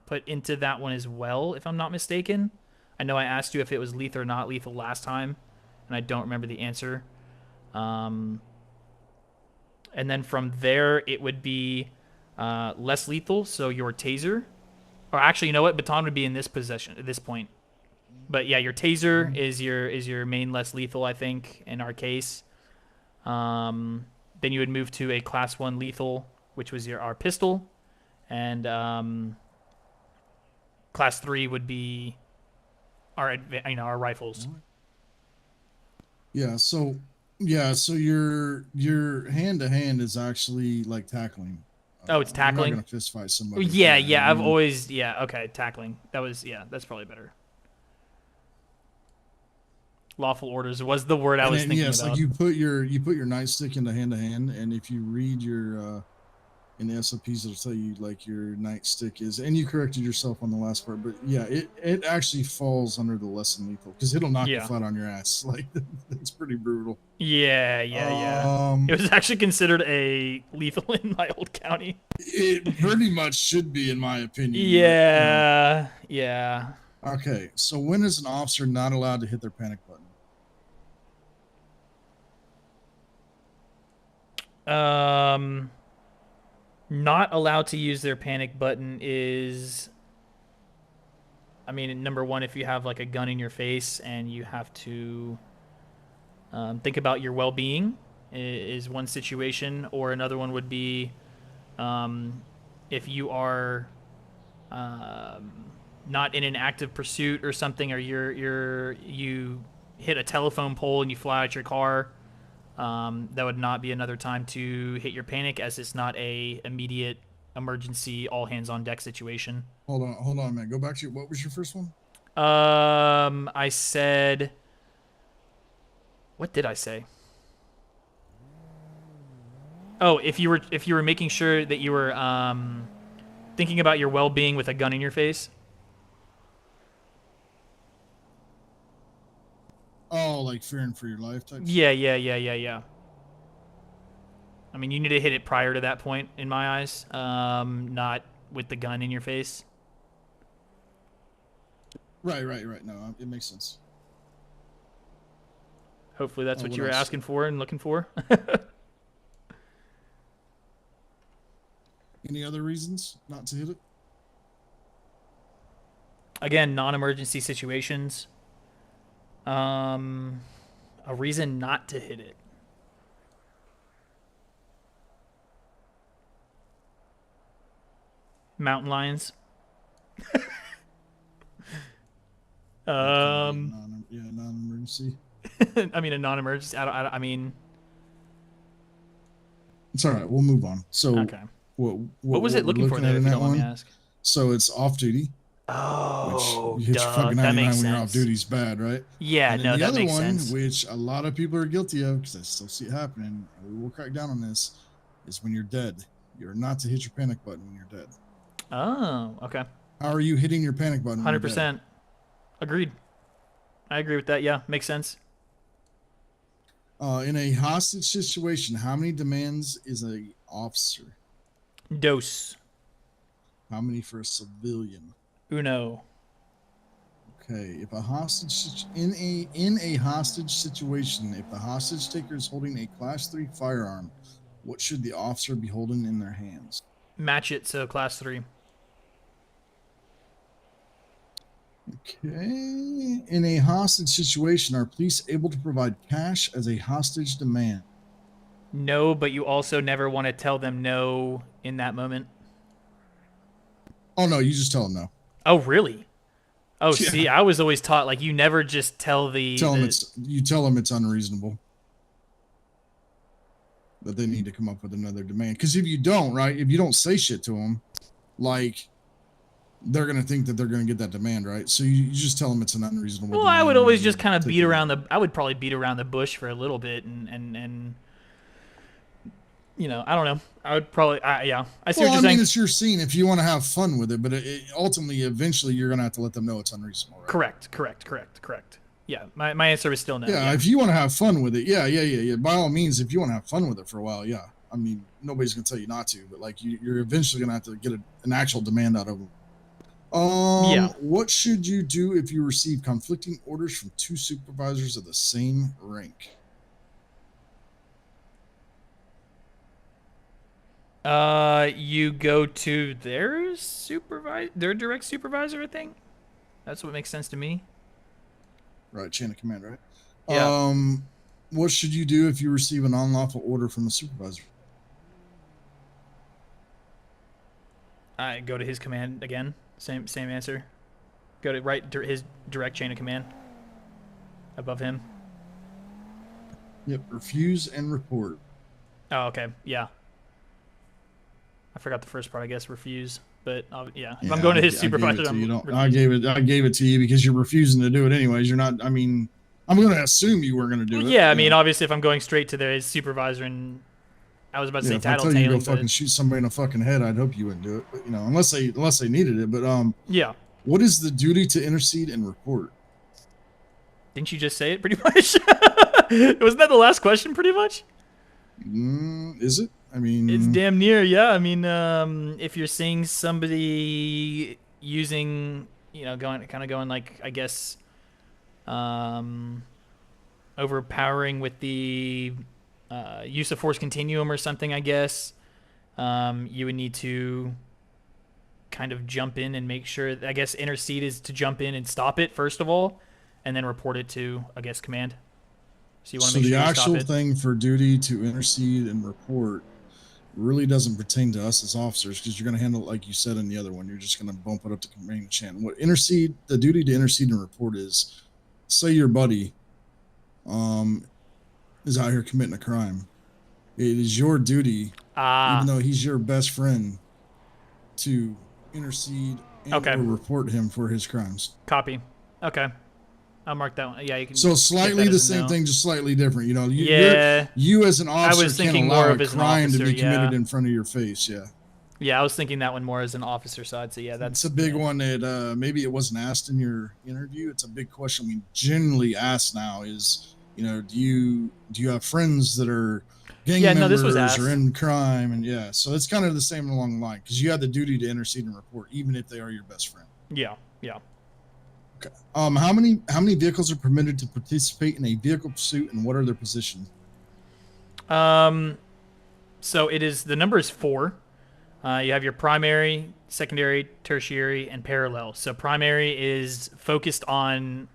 put into that one as well, if I'm not mistaken. I know I asked you if it was lethal or not lethal last time, and I don't remember the answer. And then from there, it would be less lethal, so your taser. Or actually, you know what? Baton would be in this possession at this point. But yeah, your taser is your main less lethal, I think, in our case. Then you would move to a class 1 lethal, which was our pistol, and class 3 would be our rifles. Yeah. So your hand to hand is actually like tackling. Oh, it's tackling. You're not gonna fist fight somebody. Yeah. I've always tackling. That's probably better. Lawful orders was the word I was thinking about. Like you put your nightstick into hand to hand, and if you read your in the SOPs, it'll tell you like your nightstick is, and you corrected yourself on the last part, but yeah, it actually falls under the less than lethal because it'll knock you flat on your ass. Like that's pretty brutal. Yeah. It was actually considered a lethal in my old county. It pretty much should be, in my opinion. Yeah. Okay, so when is an officer not allowed to hit their panic button? Not allowed to use their panic button is, I mean, number one, if you have like a gun in your face and you have to think about your well-being is one situation, or another one would be if you are not in an active pursuit or something, or you hit a telephone pole and you fly out your car. That would not be another time to hit your panic, as it's not a immediate emergency all hands on deck situation. Hold on, man. Go back to what was your first one? I said, what did I say? Oh, if you were making sure that you were thinking about your well-being with a gun in your face. Oh, like fearing for your life type. Yeah. I mean, you need to hit it prior to that point, in my eyes. Not with the gun in your face. Right. No, it makes sense. Hopefully that's what you were asking for and looking for. Any other reasons not to hit it? Again, non-emergency situations. A reason not to hit it. Mountain lions. Non-emergency. I mean, a non-emergency. I mean, it's all right. We'll move on. So, okay. What was it looking for there? If you don't want me to ask. So it's off duty. Oh, which you hit your fucking 99 when you're off duty is bad, right? Yeah, and no, the that other makes one, sense. which a lot of people are guilty of, because I still see it happening, and we will crack down on this, is when you're dead. You're not to hit your panic button when you're dead. Oh, okay. How are you hitting your panic button? 100%. Agreed. I agree with that. Yeah, makes sense. In a hostage situation, how many demands is a officer? Dos. How many for a civilian? Uno. Okay, if a hostage in a hostage situation, if the hostage taker is holding a class 3 firearm, what should the officer be holding in their hands? Match it, so class 3. Okay. In a hostage situation, are police able to provide cash as a hostage demand? No, but you also never want to tell them no in that moment. Oh no, you just tell them no. Oh really? Oh, Yeah. See, I was always taught like you never just tell You tell them it's unreasonable, that they need to come up with another demand. Because if you don't, right? If you don't say shit to them, like, they're gonna think that they're gonna get that demand, right? So you just tell them it's an unreasonable. Well, demand, I would always just kind of take beat it. around the. I would probably beat around the bush for a little bit, and you know, I don't know. I would probably, yeah. I see what you're saying. I mean, it's your scene if you want to have fun with it, but ultimately, eventually, you're gonna have to let them know it's unreasonable. Right? Correct. Yeah, my answer is still no. Yeah, if you want to have fun with it, yeah. By all means, if you want to have fun with it for a while, yeah. I mean, nobody's gonna tell you not to, but like you're eventually gonna have to get an actual demand out of them. Yeah. What should you do if you receive conflicting orders from two supervisors of the same rank? You go to their direct supervisor, I think. That's what makes sense to me. Right, chain of command, right? Yeah. What should you do if you receive an unlawful order from a supervisor? I go to his command again. Same answer. Go to his direct chain of command. Above him. Yep, refuse and report. Oh, okay. Yeah. I forgot the first part. I guess refuse. But yeah, if I'm going to his supervisor, I gave it to you because you're refusing to do it anyways. You're not. I mean, I'm going to assume you were going to do it. Yeah, I mean, obviously, if I'm going straight to his supervisor, and I was about to say if I tell you to go fucking shoot somebody in the fucking head, I'd hope you wouldn't do it. But unless they needed it. But yeah. What is the duty to intercede and report? Didn't you just say it pretty much? Wasn't that the last question pretty much? Is it? I mean, it's damn near. Yeah. I mean, if you're seeing somebody using, going like, I guess, overpowering with the use of force continuum or something, I guess, you would need to kind of jump in and make sure. I guess intercede is to jump in and stop it first of all, and then report it to, I guess, command. So you want to make sure you stop it. So the actual thing for duty to intercede and report really doesn't pertain to us as officers, because you're going to handle it like you said in the other one. You're just going to bump it up to command chain. The duty to intercede and report is, say your buddy is out here committing a crime. It is your duty, even though he's your best friend, to intercede and or report him for his crimes. Copy. Okay. I'll mark that one. Yeah, you can. So slightly the same thing, just slightly different. You as an officer can't allow a crime to be committed in front of your face. Yeah. Yeah, I was thinking that one more as an officer side. So yeah, that's a big one that maybe it wasn't asked in your interview. It's a big question we generally ask now. Is do you have friends that are gang members or in crime? And so it's kind of the same along the line, because you have the duty to intercede and report, even if they are your best friend. Yeah. Yeah. Okay. How many vehicles are permitted to participate in a vehicle pursuit, and what are their positions? So the number is 4. You have your primary, secondary, tertiary, and parallel. So primary is focused on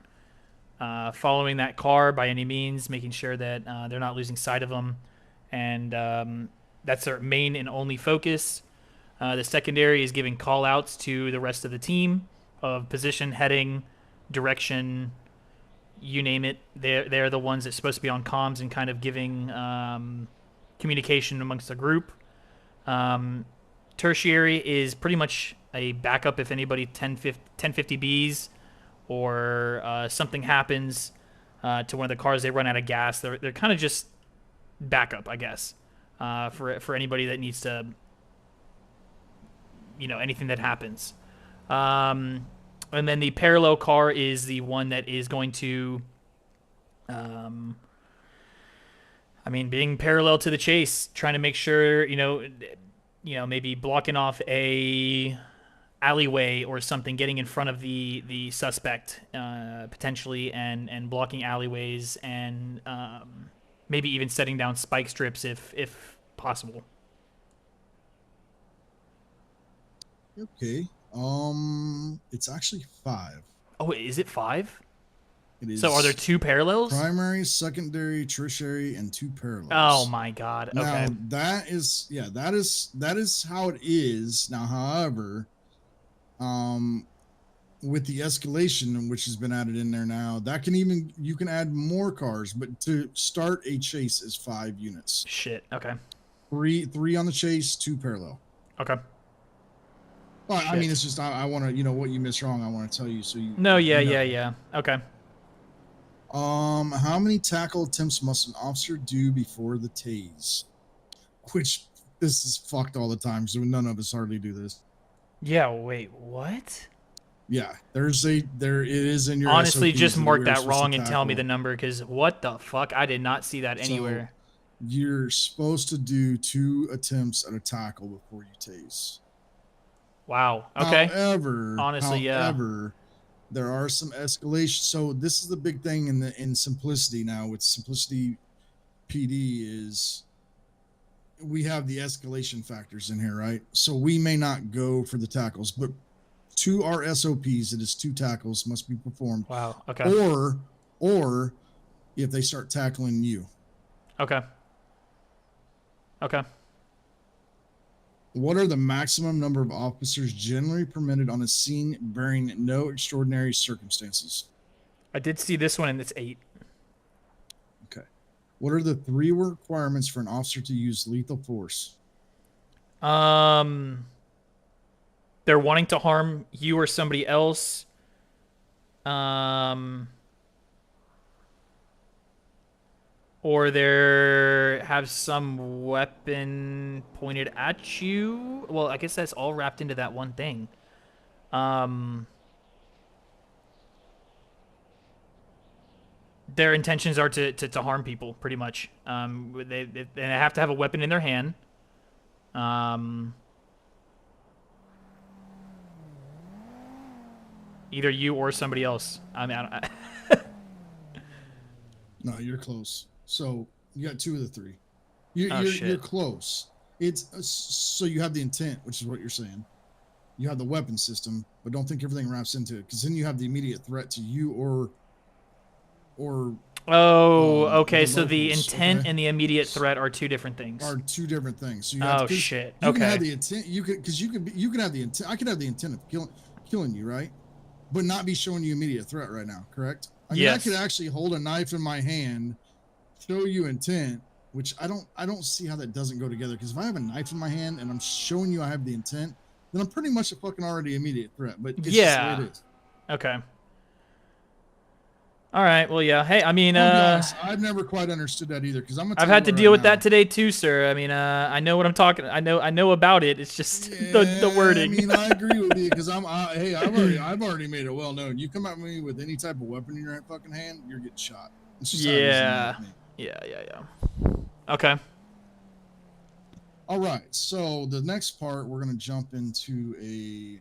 following that car by any means, making sure that they're not losing sight of them, and that's their main and only focus. The secondary is giving call outs to the rest of the team of position, heading, direction, you name it. They're the ones that's supposed to be on comms and kind of giving communication amongst the group. Tertiary is pretty much a backup if anybody 1050Bs or something happens to one of the cars, they run out of gas. They're kind of just backup, I guess, for anybody that needs to, anything that happens. And then the parallel car is the one that is going to, being parallel to the chase, trying to make sure, maybe blocking off a alleyway or something, getting in front of the suspect, potentially, and blocking alleyways, and maybe even setting down spike strips if possible. Okay. It's actually 5. Oh, is it 5? It is. So are there 2 parallels? Primary, secondary, tertiary, and 2 parallels. Oh my God. Okay. Now that is how it is now. However, with the escalation, which has been added in there now, you can add more cars, but to start a chase is 5 units. Shit. Okay. 3 on the chase, 2 parallel. Okay. Well, I mean, it's just I want to, what you missed wrong, I want to tell you so you. No, yeah. Okay. How many tackle attempts must an officer do before the tase? Which this is fucked all the time, so none of us hardly do this. Yeah. Wait. What? Yeah, there it is in your Honestly, SOPs just that mark we're that supposed to wrong and tell me the tackle. number, because what the fuck? I did not see that So anywhere. you're supposed to do 2 attempts at a tackle before you tase. Wow. Okay. However, Honestly, yeah. there are some escalation. So this is the big thing in simplicity now with simplicity PD is we have the escalation factors in here, right? So we may not go for the tackles, but to our SOPs, it is 2 tackles must be performed. Wow. Okay. Or if they start tackling you. Okay. Okay. What are the maximum number of officers generally permitted on a scene bearing no extraordinary circumstances? I did see this one, and it's 8. Okay. What are the 3 requirements for an officer to use lethal force? They're wanting to harm you or somebody else. Or they have some weapon pointed at you. Well, I guess that's all wrapped into that one thing. Their intentions are to harm people, pretty much. They have to have a weapon in their hand. Either you or somebody else. I mean, No, you're close. So you got 2 of the 3. Oh, shit. You're close. It's so you have the intent, which is what you're saying. You have the weapon system, but don't think everything wraps into it, because then you have the immediate threat to you or Oh, okay. So the locals, intent okay? and the immediate threat are 2 different things. Are 2 different things. So you Oh, have to, shit. You can have Okay. the intent. You could because you can have the intent. I could have the intent of killing you, right? But not be showing you immediate threat right now. Correct? I mean, Yes. I could actually hold a knife in my hand, show you intent, which I don't see how that doesn't go together. Because if I have a knife in my hand and I'm showing you I have the intent, then I'm pretty much a fucking already immediate threat. But it's just the way it Yeah. is. Okay. All right. Well, yeah. Hey, I mean, I'll be honest. I've never quite understood that either. Because I've had to deal with that today too, sir. I mean, I know what I'm talking. I know about it. It's just the wording. I mean, I agree with you because I've already made it well known. You come at me with any type of weapon in your fucking hand, you're getting shot. It's just how it is in Yeah. me. Yeah. Okay. All right. So the next part, we're gonna jump into a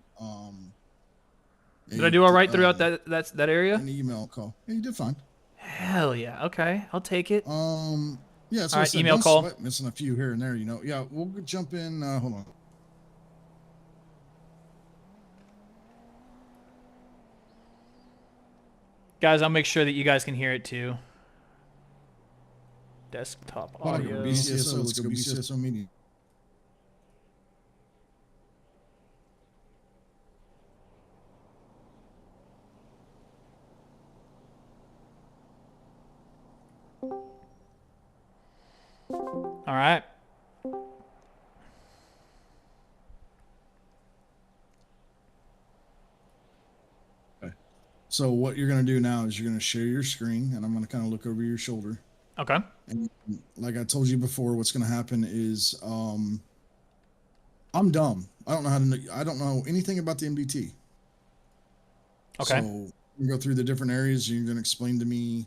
Did I do all right throughout that area? an email call. Yeah, you did fine. Hell yeah. Okay, I'll take it. Yeah. So All I right, said, email don't call. sweat missing a few here and there. You know. Yeah. We'll jump in. Hold on. Guys, I'll make sure that you guys can hear it too. Desktop Let's go audio. BCSO. Let's go BCSO meeting. All right. Okay. So what you're gonna do now is you're gonna share your screen, and I'm gonna kind of look over your shoulder. Okay. And like I told you before, what's gonna happen is I'm dumb. I don't know anything about the MDT. Okay. So you go through the different areas. You're gonna explain to me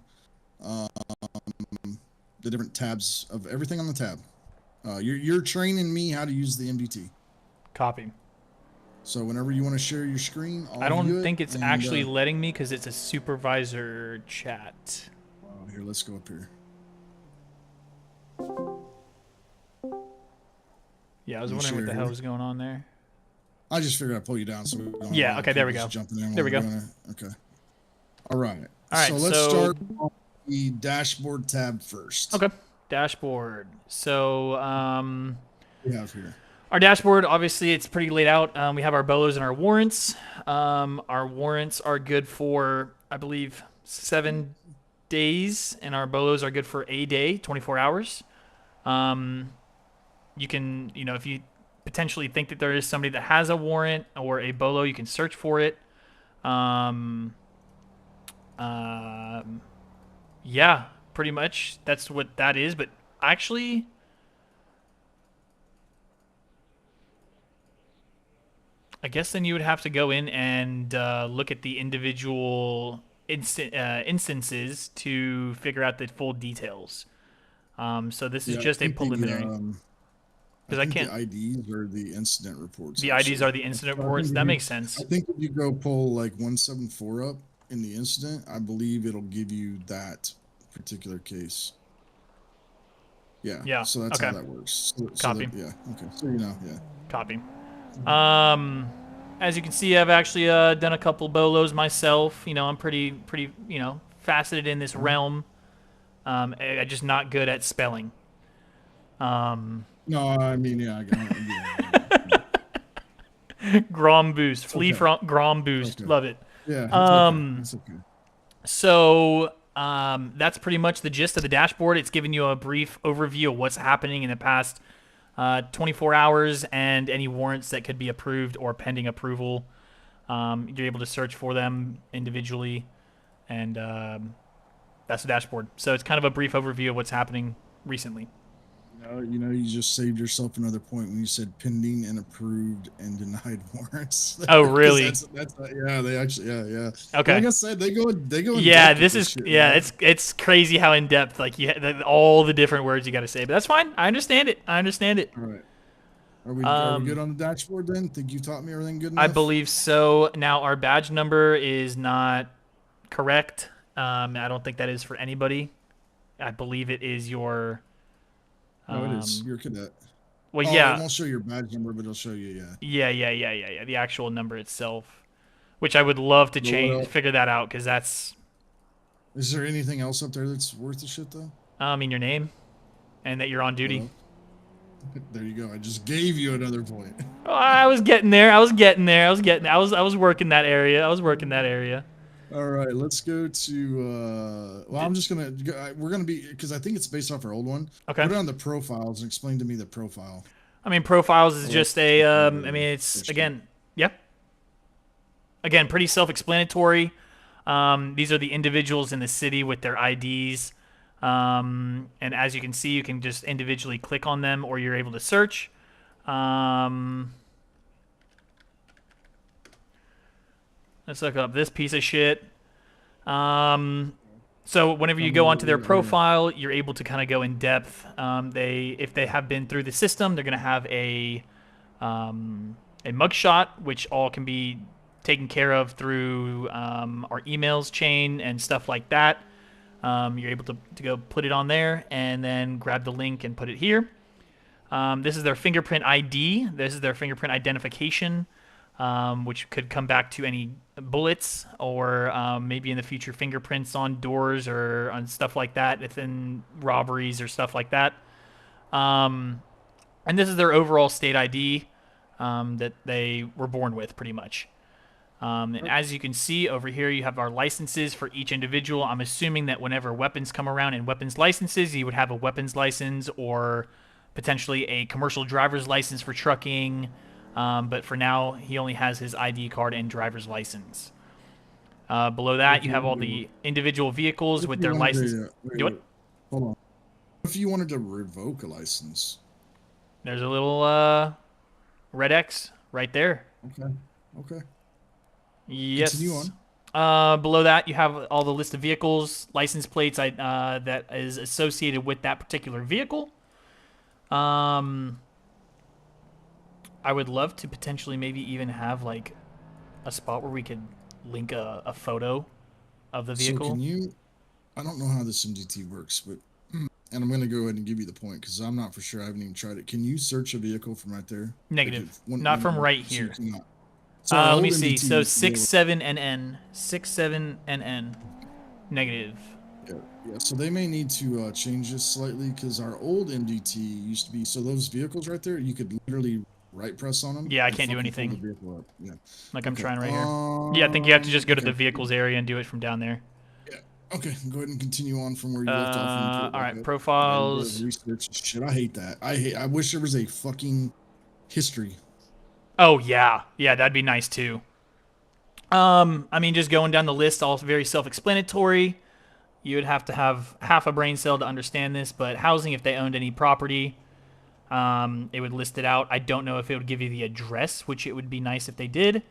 the different tabs of everything on the tab. You're training me how to use the MDT. Copy. So whenever you want to share your screen, I don't think it's actually letting me because it's a supervisor chat. Here, let's go up here. Yeah, I was wondering what the hell was going on there. I just figured I'd pull you down. So we don't yeah, okay, there we go. There we go. Okay. All right. All right, so let's start on the dashboard tab first. Okay. Dashboard. So, we have here. Our dashboard, obviously, it's pretty laid out. We have our bolos and our warrants. Our warrants are good for, I believe, 7 days, and our bolos are good for a day, 24 hours. You can, if you potentially think that there is somebody that has a warrant or a bolo, you can search for it. Yeah, pretty much that's what that is. But actually, I guess then you would have to go in and look at the individual instances to figure out the full details. So this is Yeah, just a preliminary. I Because I think can't. the IDs are the incident reports. The IDs are the incident So I reports. think That if you, makes sense. I think if you go pull like 174 up in the incident, I believe it'll give you that particular case. Yeah. Yeah. So that's Okay. how that works. Copy. Yeah. Okay. So you know, yeah. Copy. As you can see, I've actually done a couple bolos myself. You know, I'm pretty, faceted in this realm. I'm just not good at spelling. No, I mean, yeah, I got it. Grom boost, flee okay. from Grom boost, Okay. love it. Yeah. It's okay. So that's pretty much the gist of the dashboard. It's giving you a brief overview of what's happening in the past 24 hours and any warrants that could be approved or pending approval. You're able to search for them individually, and that's the dashboard. So it's kind of a brief overview of what's happening recently. You just saved yourself another point when you said pending and approved and denied warrants. Oh, really? Yeah, they actually, yeah. Okay. Like I said, they go. Yeah, in depth with this is shit, yeah, man. it's crazy how in depth all the different words you got to say. But that's fine. I understand it. All right. Are we good on the dashboard then? Think you taught me everything good enough? I believe so. Now our badge number is not correct. I don't think that is for anybody. I believe it is your. No, it is. You're a cadet. Well, It yeah, won't show your badge number, but it'll show you. Yeah. yeah. The actual number itself, which I would love to But what change, else? figure that out, because that's, Is there anything else up there that's worth the shit though? your name, and that you're on duty. What else? There you go. I just gave you another point. Oh, I was getting there. I was working that area. All right, let's go to. Well, I'm just gonna. We're gonna be because I think it's based off our old one. Okay. Put it on the profiles and explain to me the profile. Profiles is just a. It's That's again, yeah. Again, pretty self-explanatory. These are the individuals in the city with their IDs, and as you can see, you can just individually click on them, or you're able to search. Let's look up this piece of shit. So whenever you go onto their profile, you're able to kind of go in depth. If they have been through the system, they're going to have a mugshot, which all can be taken care of through our emails chain and stuff like that. You're able to go put it on there and then grab the link and put it here. This is their fingerprint ID. This is their fingerprint identification, which could come back to any bullets or maybe in the future fingerprints on doors or on stuff like that within robberies or stuff like that. And this is their overall state ID that they were born with, pretty much. And as you can see over here, you have our licenses for each individual. I'm assuming that whenever weapons come around and weapons licenses, you would have a weapons license or potentially a commercial driver's license for trucking. But for now, he only has his ID card and driver's license. Below that, you have all the individual vehicles with their license. Do it. Hold on. If you wanted to revoke a license. There's a little red X right there. Okay. Yes. Continue on. Below that, you have all the list of vehicles, license plates that is associated with that particular vehicle. I would love to potentially maybe even have like a spot where we could link a photo of the vehicle. So can you? I don't know how this MDT works, but and I'm gonna go ahead and give you the point because I'm not for sure. I haven't even tried it. Can you search a vehicle from right there? Negative. Not from right here. So Let me see. So 67NN. 67NN. Negative. Yeah. So they may need to change this slightly because our old MDT used to be. So those vehicles right there, you could literally right press on them. Yeah, I can't do anything. The vehicle up. Yeah. Like I'm trying right here. Yeah, I think you have to just go to the vehicles area and do it from down there. Yeah. Okay. Go ahead and continue on from where you left off. All right. Profiles. Research shit. I hate that. I wish there was a fucking history. Oh, yeah. Yeah, that'd be nice, too. Just going down the list, all very self-explanatory. You would have to have half a brain cell to understand this, but housing if they owned any property. It would list it out. I don't know if it would give you the address, which it would be nice if they did.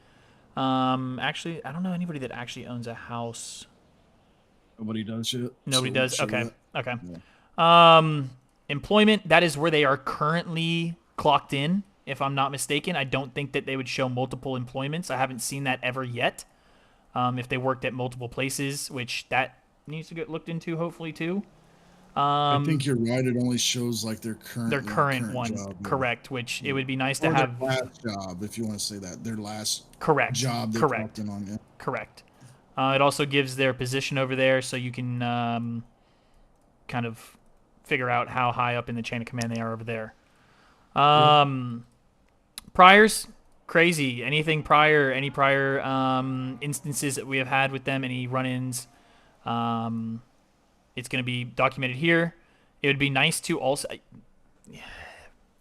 Actually, I don't know anybody that actually owns a house. Nobody does yet. Nobody so does. show Okay. that. Okay. Yeah. Employment, that is where they are currently clocked in, if I'm not mistaken. I don't think that they would show multiple employments. I haven't seen that ever yet. If they worked at multiple places, which that needs to get looked into, hopefully, too. I think you're right. It only shows like their current one, job, correct, which it would be nice or to have. their last job, if you want to say that. Their last Correct. job they Correct. clocked in on. Yeah. Correct. It also gives their position over there, so you can kind of figure out how high up in the chain of command they are over there. Priors, crazy. Anything prior, any prior instances that we have had with them, any run-ins, it's going to be documented here. It would be nice to also...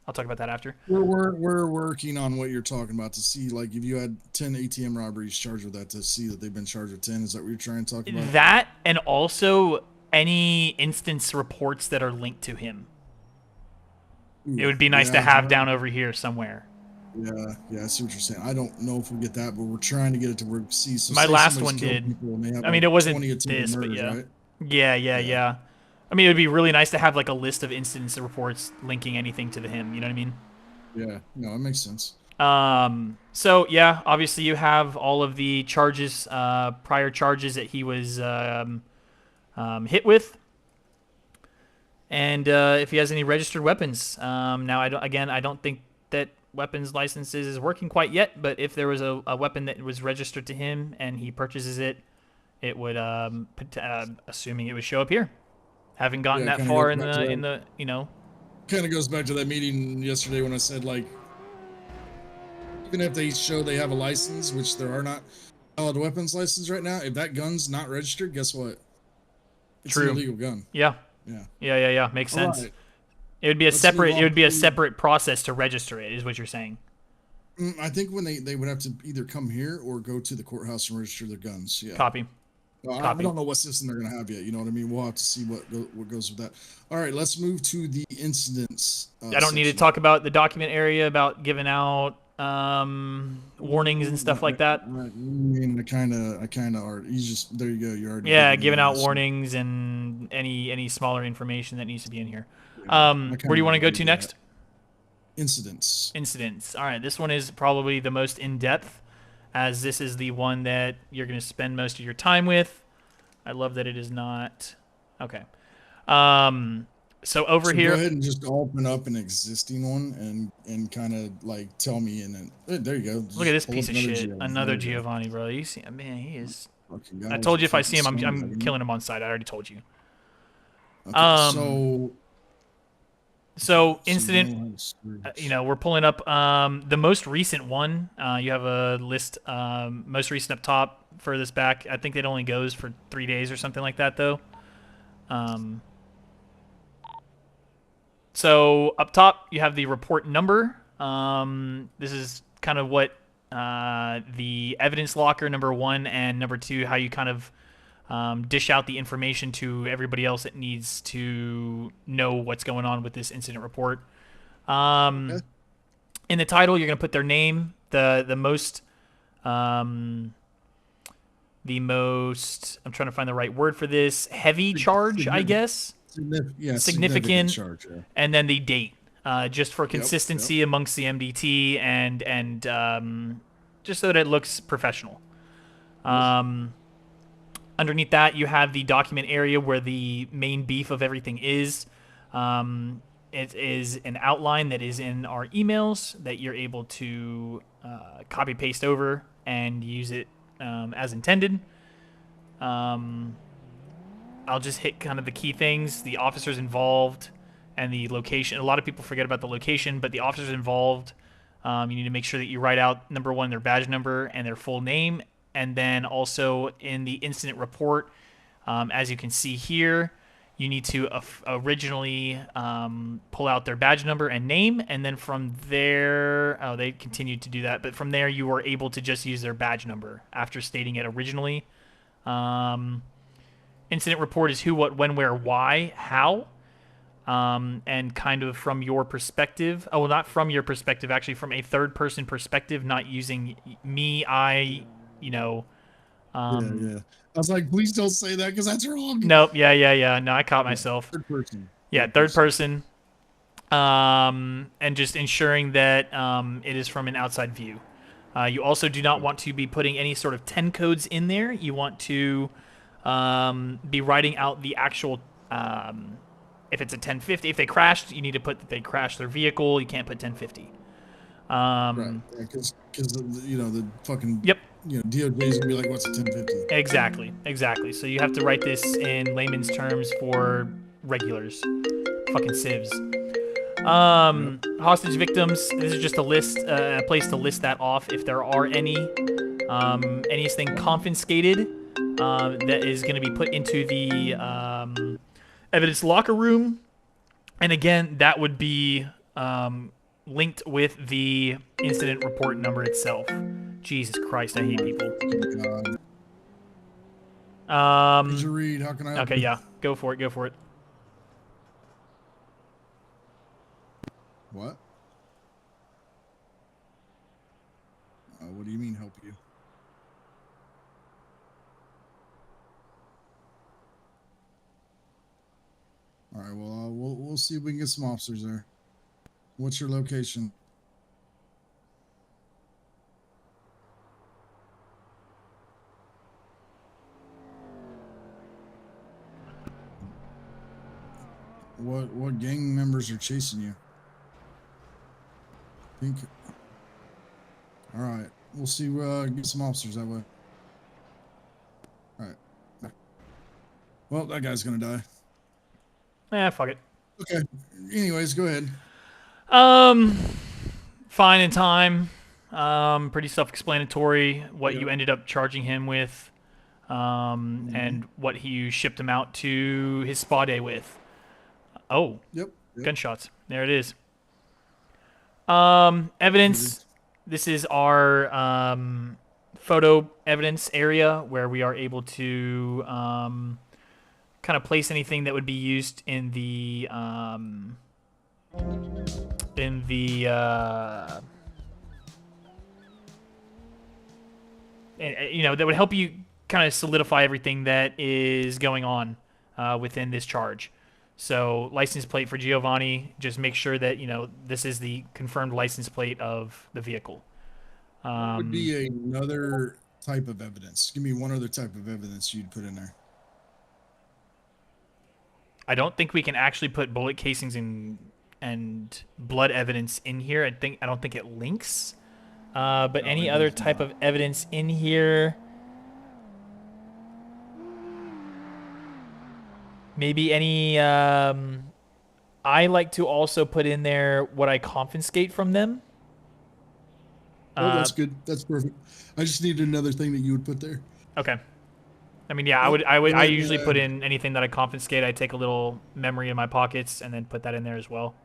I'll talk about that after. We're working on what you're talking about to see, like, if you had 10 ATM robberies charged with that, to see that they've been charged with 10. Is that what you're trying to talk about? That, and also any instance reports that are linked to him. Ooh, It would be nice to have down over here somewhere. Yeah, I see what you're saying. I don't know if we get that, but we're trying to get it to where we see. So My say last somebody's one killed did. people and they have, I mean, like, it wasn't 20 attempted this, but murders, yeah. right? Yeah. I mean, it would be really nice to have like a list of instance reports linking anything to him. You know what I mean? Yeah, no, it makes sense. So yeah, obviously you have all of the charges, prior charges that he was hit with, and if he has any registered weapons. Now I don't think that weapons licenses is working quite yet, but if there was a weapon that was registered to him and he purchases it, it would assuming it would show up here. Haven't gotten that far in the you know. Kind of goes back to that meeting yesterday when I said, like, even if they show they have a license, which there are not valid weapons license right now, if that gun's not registered, guess what? It's True. an illegal gun. Yeah. Makes sense. Right. It would be a separate process to register it, is what you're saying. I think when they would have to either come here or go to the courthouse and register their guns. Yeah. Copy. I don't know what system they're going to have yet. You know what I mean? We'll have to see what goes with that. All right, let's move to the incidents. I don't need to talk about the document area, about giving out warnings and stuff like that. I mean, I kind of are. You just, there you go. You're already giving out warnings and any smaller information that needs to be in here. Where do you want to go to next? Incidents. All right, this one is probably the most in-depth, as this is the one that you're going to spend most of your time with. I love that it is not... Okay. So here... Go ahead and just open up an existing one and kind of, like, tell me. And then, there you go. Look at this piece of shit. Another Giovani, bro. You see... Man, he is... I told you if I see him, I'm killing him on sight. I already told you. Okay, So incident, we're pulling up the most recent one. You have a list, most recent up top, furthest back. I think it only goes for 3 days or something like that, though. So up top, you have the report number. This is kind of what the evidence locker number 1 and number 2, how you kind of dish out the information to everybody else that needs to know what's going on with this incident report. Okay. In the title, you're going to put their name, the most, I'm trying to find the right word for this, heavy charge, I guess. Significant charge, yeah. And then the date, just for consistency amongst the MDT and just so that it looks professional. Underneath that, you have the document area where the main beef of everything is. It is an outline that is in our emails that you're able to copy paste over and use it as intended. I'll just hit kind of the key things, the officers involved and the location. A lot of people forget about the location, but the officers involved, you need to make sure that you write out, number 1, their badge number and their full name. And then also in the incident report, as you can see here, you need to originally pull out their badge number and name. And then from there, they continued to do that. But from there, you were able to just use their badge number after stating it originally. Incident report is who, what, when, where, why, how. and kind of from your perspective. Oh, well, not from your perspective, actually from a third-person perspective, not using me, you know. Yeah. I was like, please don't say that because that's wrong. Nope. Yeah. No, I caught myself. Third person. Yeah, third person. And just ensuring that it is from an outside view. You also do not want to be putting any sort of 10 codes in there. You want to be writing out the actual, if it's a 1050, if they crashed, you need to put that they crashed their vehicle. You can't put 1050. Right, because the fucking Yep. DOJ is gonna be like, what's a 1050? Exactly. So you have to write this in layman's terms for regulars, fucking civs. Hostage victims. This is just a list, a place to list that off if there are any. Anything confiscated that is going to be put into the evidence locker room, and again, that would be linked with the incident report number itself. Jesus Christ, I hate people. Did you read? How can I help Okay, you? yeah, go for it. What? What do you mean help you? All right. Well, we'll see if we can get some officers there. What's your location? What gang members are chasing you? Think. All right. We'll see. Get some officers that way. All right. Well, that guy's gonna die. Fuck it. Okay. Anyways, go ahead. Fine in time. Pretty self-explanatory what you ended up charging him with, and what you shipped him out to his spa day with. Oh. Yep. Gunshots. There it is. Evidence. This is our photo evidence area where we are able to kind of place anything that would be used in the that would help you kind of solidify everything that is going on within this charge. So license plate for Giovani, just make sure that, this is the confirmed license plate of the vehicle. What would be another type of evidence? Give me one other type of evidence you'd put in there. I don't think we can actually put bullet casings and blood evidence in here. I don't think it links. But any other type of evidence in here? Maybe any. I like to also put in there what I confiscate from them. Oh, that's good. That's perfect. I just need another thing that you would put there. Okay. I mean, yeah, I usually put in anything that I confiscate. I take a little memory in my pockets and then put that in there as well.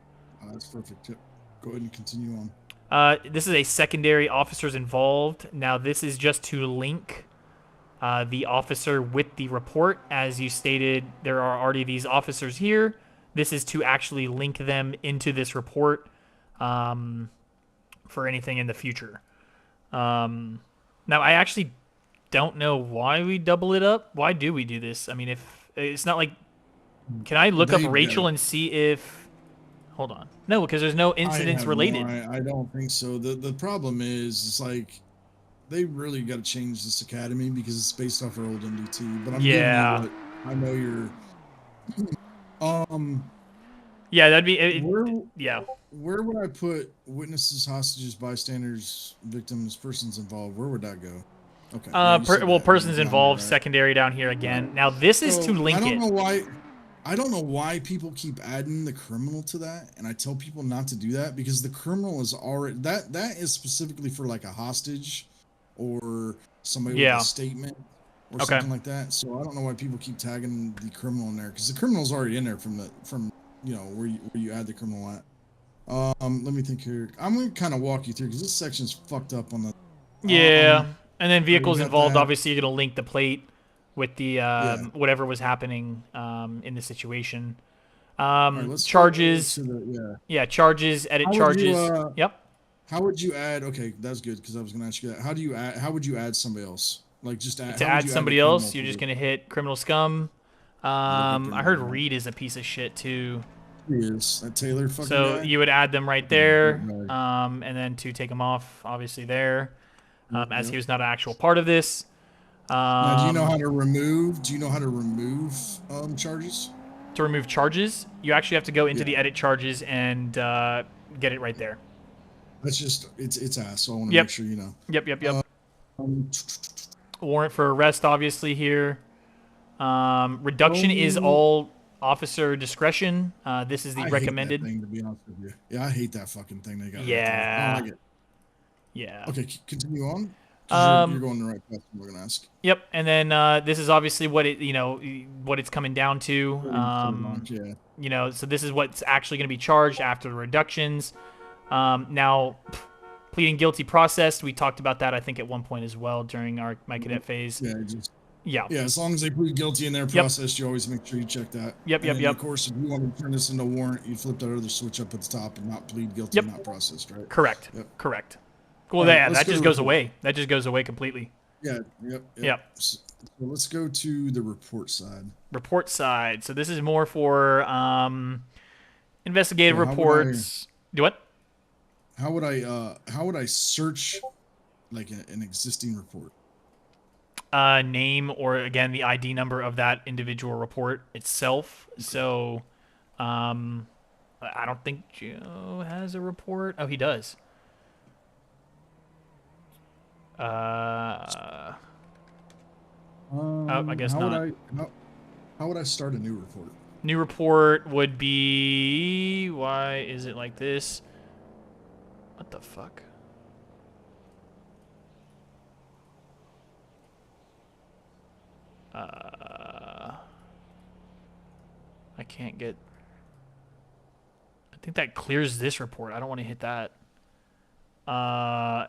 That's perfect. Yep. Go ahead and continue on. This is a secondary officers involved. Now, this is just to link the officer with the report. As you stated, there are already these officers here. This is to actually link them into this report for anything in the future. Now, I actually don't know why we double it up. Why do we do this? I mean, if it's not like, can I look up Rachel and see if? Hold on. No, because there's no incidents related. I don't think so. The problem is, it's like they really got to change this academy because it's based off our old MDT. But I'm I know you're. Yeah, that'd be. Where would I put witnesses, hostages, bystanders, victims, persons involved? Where would that go? Okay. Persons involved, right. Secondary down here again. Now this is to link it. I don't know why people keep adding the criminal to that, and I tell people not to do that because the criminal is already that is specifically for like a hostage or somebody with a statement or something like that. So I don't know why people keep tagging the criminal in there because the criminal's already in there from where you add the criminal at. Let me think here. I'm gonna kind of walk you through because this section's fucked up on the. And then vehicles involved. Obviously, you're gonna link the plate with the whatever was happening in the situation. All right, let's go Charges. to the, Yeah, charges. Edit How would you, charges. Yep. How would you add? Okay, that's good because I was gonna ask you that. How do you add? How would you add somebody else? Like just add. To How would add you somebody add the else, criminal you're to just the- gonna hit criminal scum. Look at I heard criminal. Reed is a piece of shit too. He is that Taylor fucking So guy? you would add them right there, and then to take them off, obviously there, as he was not an actual part of this. Now, do you know how to remove? Do you know how to remove charges? To remove charges, you actually have to go into the edit charges and get it right there. That's just it's ass. So I want to Yep. make sure you know. Yep. Warrant for arrest, obviously here. Reduction is all officer discretion. This is the I recommended. Hate that thing, to be honest with you. Yeah, I hate that fucking thing they got. Yeah. I don't like it. Yeah. Okay, continue on. 'Cause you're going the right path. We're gonna ask. Yep, and then this is obviously what what it's coming down to. Yeah. You know, so this is what's actually going to be charged after the reductions. Now, pleading guilty processed. We talked about that I think at one point as well during our my cadet phase. Yeah, as long as they plead guilty in their process, you always make sure you check that. Yep. Of course, if you want to turn this into a warrant, you flip that other switch up at the top and not plead guilty, not processed, right? Correct. Yep. Correct. Well, Right, that just goes away. That just goes away completely. Yep. So let's go to the report side. Report side. So this is more for investigative reports. Do what? How would I search like an existing report? Name or again the ID number of that individual report itself. So, I don't think Joe has a report. Oh, he does. I guess not. How would I start a new report? New report would be. Why is it like this? What the fuck? I can't get. I think that clears this report. I don't want to hit that.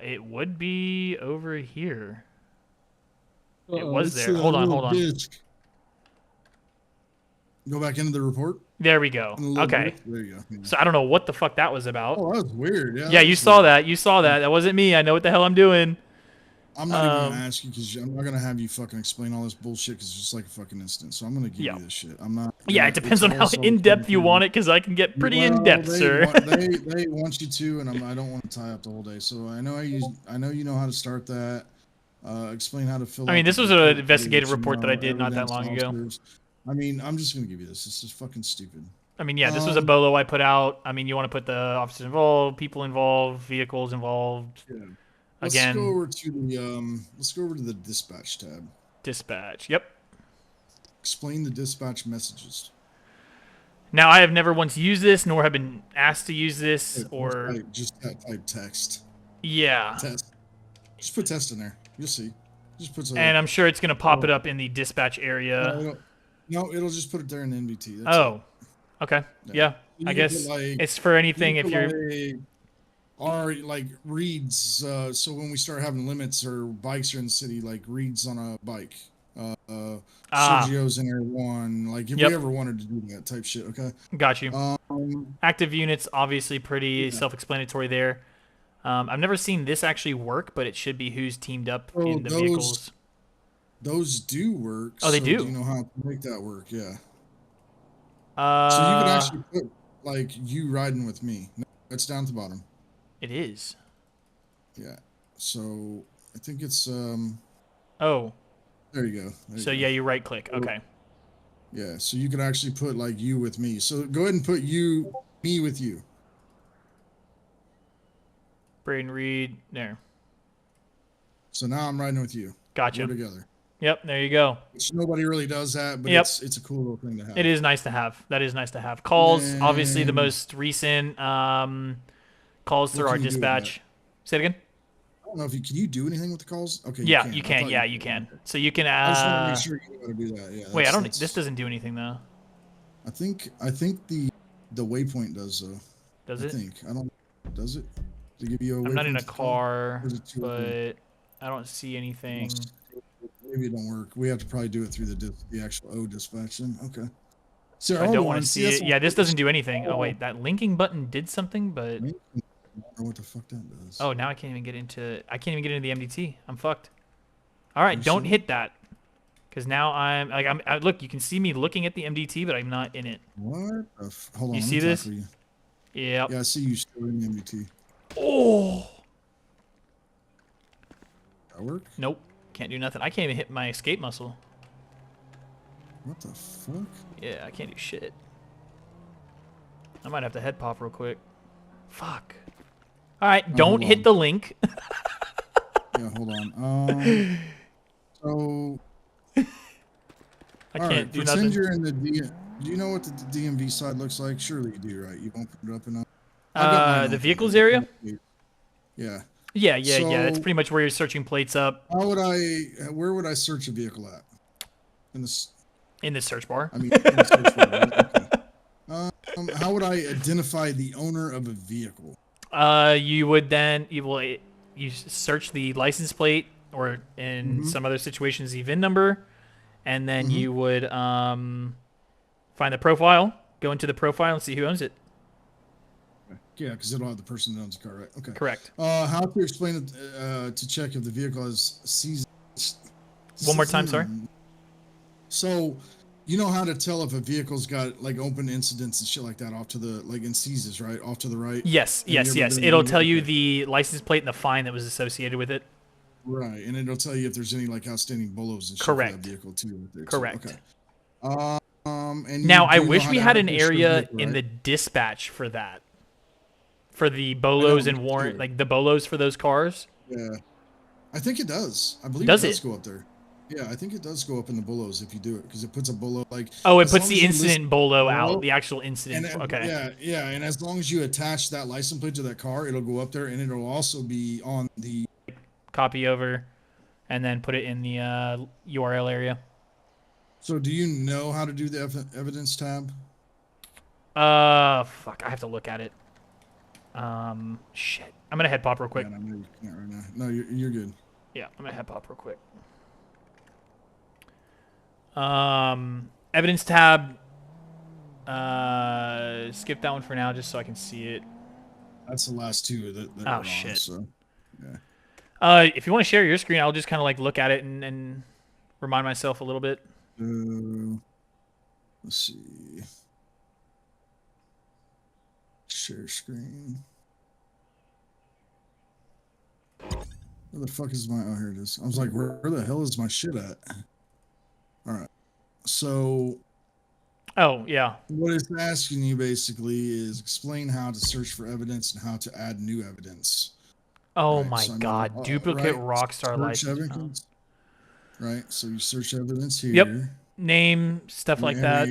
It would be over here. It was there. Hold on. Disc. Go back into the report. There we go. Okay. There you go. Yeah. So I don't know what the fuck that was about. Oh, that was weird. Yeah, you saw that. You saw that. That wasn't me. I know what the hell I'm doing. I'm not even gonna ask you because I'm not gonna have you fucking explain all this bullshit because it's just like a fucking instant. So I'm gonna give you this shit. I'm not. Yeah, it depends on how in depth you want it because I can get pretty in depth, sir. They want you to, and I don't want to tie up the whole day. So I know you know how to start that. Explain how to fill. I mean, this was an investigative report that I did not that long ago. I mean, I'm just gonna give you this. This is fucking stupid. I mean, yeah, this was a bolo I put out. I mean, you want to put the officers involved, people involved, vehicles involved. Yeah. Let's go over to the dispatch tab. Dispatch. Yep. Explain the dispatch messages. Now, I have never once used this, nor have been asked to use this, just type text. Yeah. Test. Just put test in there. You'll see. Just put. And I'm sure it's gonna pop it up in the dispatch area. No, it'll just put it there in the NVT. That's it. Okay. Yeah. I guess it's for anything if you're. Or like reads. So when we start having limits or bikes are in the city, like reads on a bike. Sergio's in Air One. Like if we ever wanted to do that type shit. Okay. Got you. Active units, obviously pretty self-explanatory there. I've never seen this actually work, but it should be who's teamed up in the vehicles. Those do work. Oh, they do. Do you know how to make that work? Yeah. So you could actually put like you riding with me. No, it's down at the bottom. It is. Yeah. So I think it's Oh. There you go. Yeah, you right click. Okay. Yeah, so you could actually put like you with me. So go ahead and put me with you. Braden Reed there. So now I'm riding with you. Gotcha. We're together. Yep, there you go. Which nobody really does that, but it's a cool little thing to have. It is nice to have. That is nice to have. Calls, obviously the most recent calls through our dispatch. Say it again. I don't know if can you do anything with the calls? Okay. Yeah, you can. Yeah, you can. So you can. I just want to make sure you know how to do that. Yeah. Wait, I don't. This doesn't do anything though. I think the waypoint does though. Does it? I think I don't. Does it? To give you a I'm not in a car, but I don't see anything. Maybe it don't work. We have to probably do it through the actual dispatch then. Okay. So I hold don't want on, to see that's it. what- Yeah, this doesn't do anything. Oh wait, that linking button did something, but I don't know what the fuck that does. oh, now I can't even get into. I can't even get into the MDT. I'm fucked. All right, You don't sure? hit that, because now look. You can see me looking at the MDT, but I'm not in it. What? Hold on. You let see me this? tackle you. Yep. Yeah, I see you still in the MBT. Oh. That work? Nope. Can't do nothing. I can't even hit my escape muscle. What the fuck? Yeah, I can't do shit. I might have to head pop real quick. Fuck. All right, Oh, don't hold hit on. the link. Yeah, hold on. So. I all can't right, do pretend nothing. you're in the D. Do you know what the DMV side looks like? Surely you do, right? You opened it up and up. I've got mine The open. vehicles area? Yeah. Yeah. That's So- pretty much where you're searching plates up How would I? Where would I search a vehicle at? In this. in the search bar. I mean, in the search bar, right? Okay. How would I identify the owner of a vehicle? You would then you search the license plate, or in some other situations the VIN number, and then you would find the profile, go into the profile, and see who owns it. Yeah, because it'll have the person that owns the car, right? Okay. Correct. How to explain it to check if the vehicle has season? One more time, sorry. So, you know how to tell if a vehicle's got like open incidents and shit like that off to the like in seizes, right? Off to the right. Yes. And you're gonna It'll do tell it. you the license plate and the fine that was associated with it. Right, and it'll tell you if there's any like outstanding bolos and shit Correct. for that vehicle too. Right there, Correct. Okay. And Now, you I do know wish how we to had an register a area vehicle, in right? the dispatch for that. For the bolos me and warrant, too. like the bolos for those cars. Yeah, I think it does. I believe Does it does it? go up there. Yeah, I think it does go up in the bolos if you do it because it puts a bolo like. Oh, it as puts long the as you list incident bolo out, bolo, the actual incident. and Okay. yeah, and as long as you attach that license plate to that car, it'll go up there, and it'll also be on the. Copy over, and then put it in the URL area. So, do you know how to do the evidence tab? Fuck, I have to look at it. Shit. I'm gonna head pop real quick. Yeah, I know you can't right now. No, you're good. Yeah, I'm gonna head pop real quick. Evidence tab. Skip that one for now, just so I can see it. That's the last two that Oh, we're shit. on, so yeah. If you want to share your screen, I'll just kind of like look at it and remind myself a little bit. Let's see. Share screen. Where the fuck is my? Oh, here it is. I was like, where the hell is my shit at? All right. So Oh, yeah. what it's asking you basically is explain how to search for evidence and how to add new evidence. Oh Right, my so I mean, God. Duplicate right, Rockstar search license. evidence. Right. So you search evidence here. Yep. Name, stuff like and that.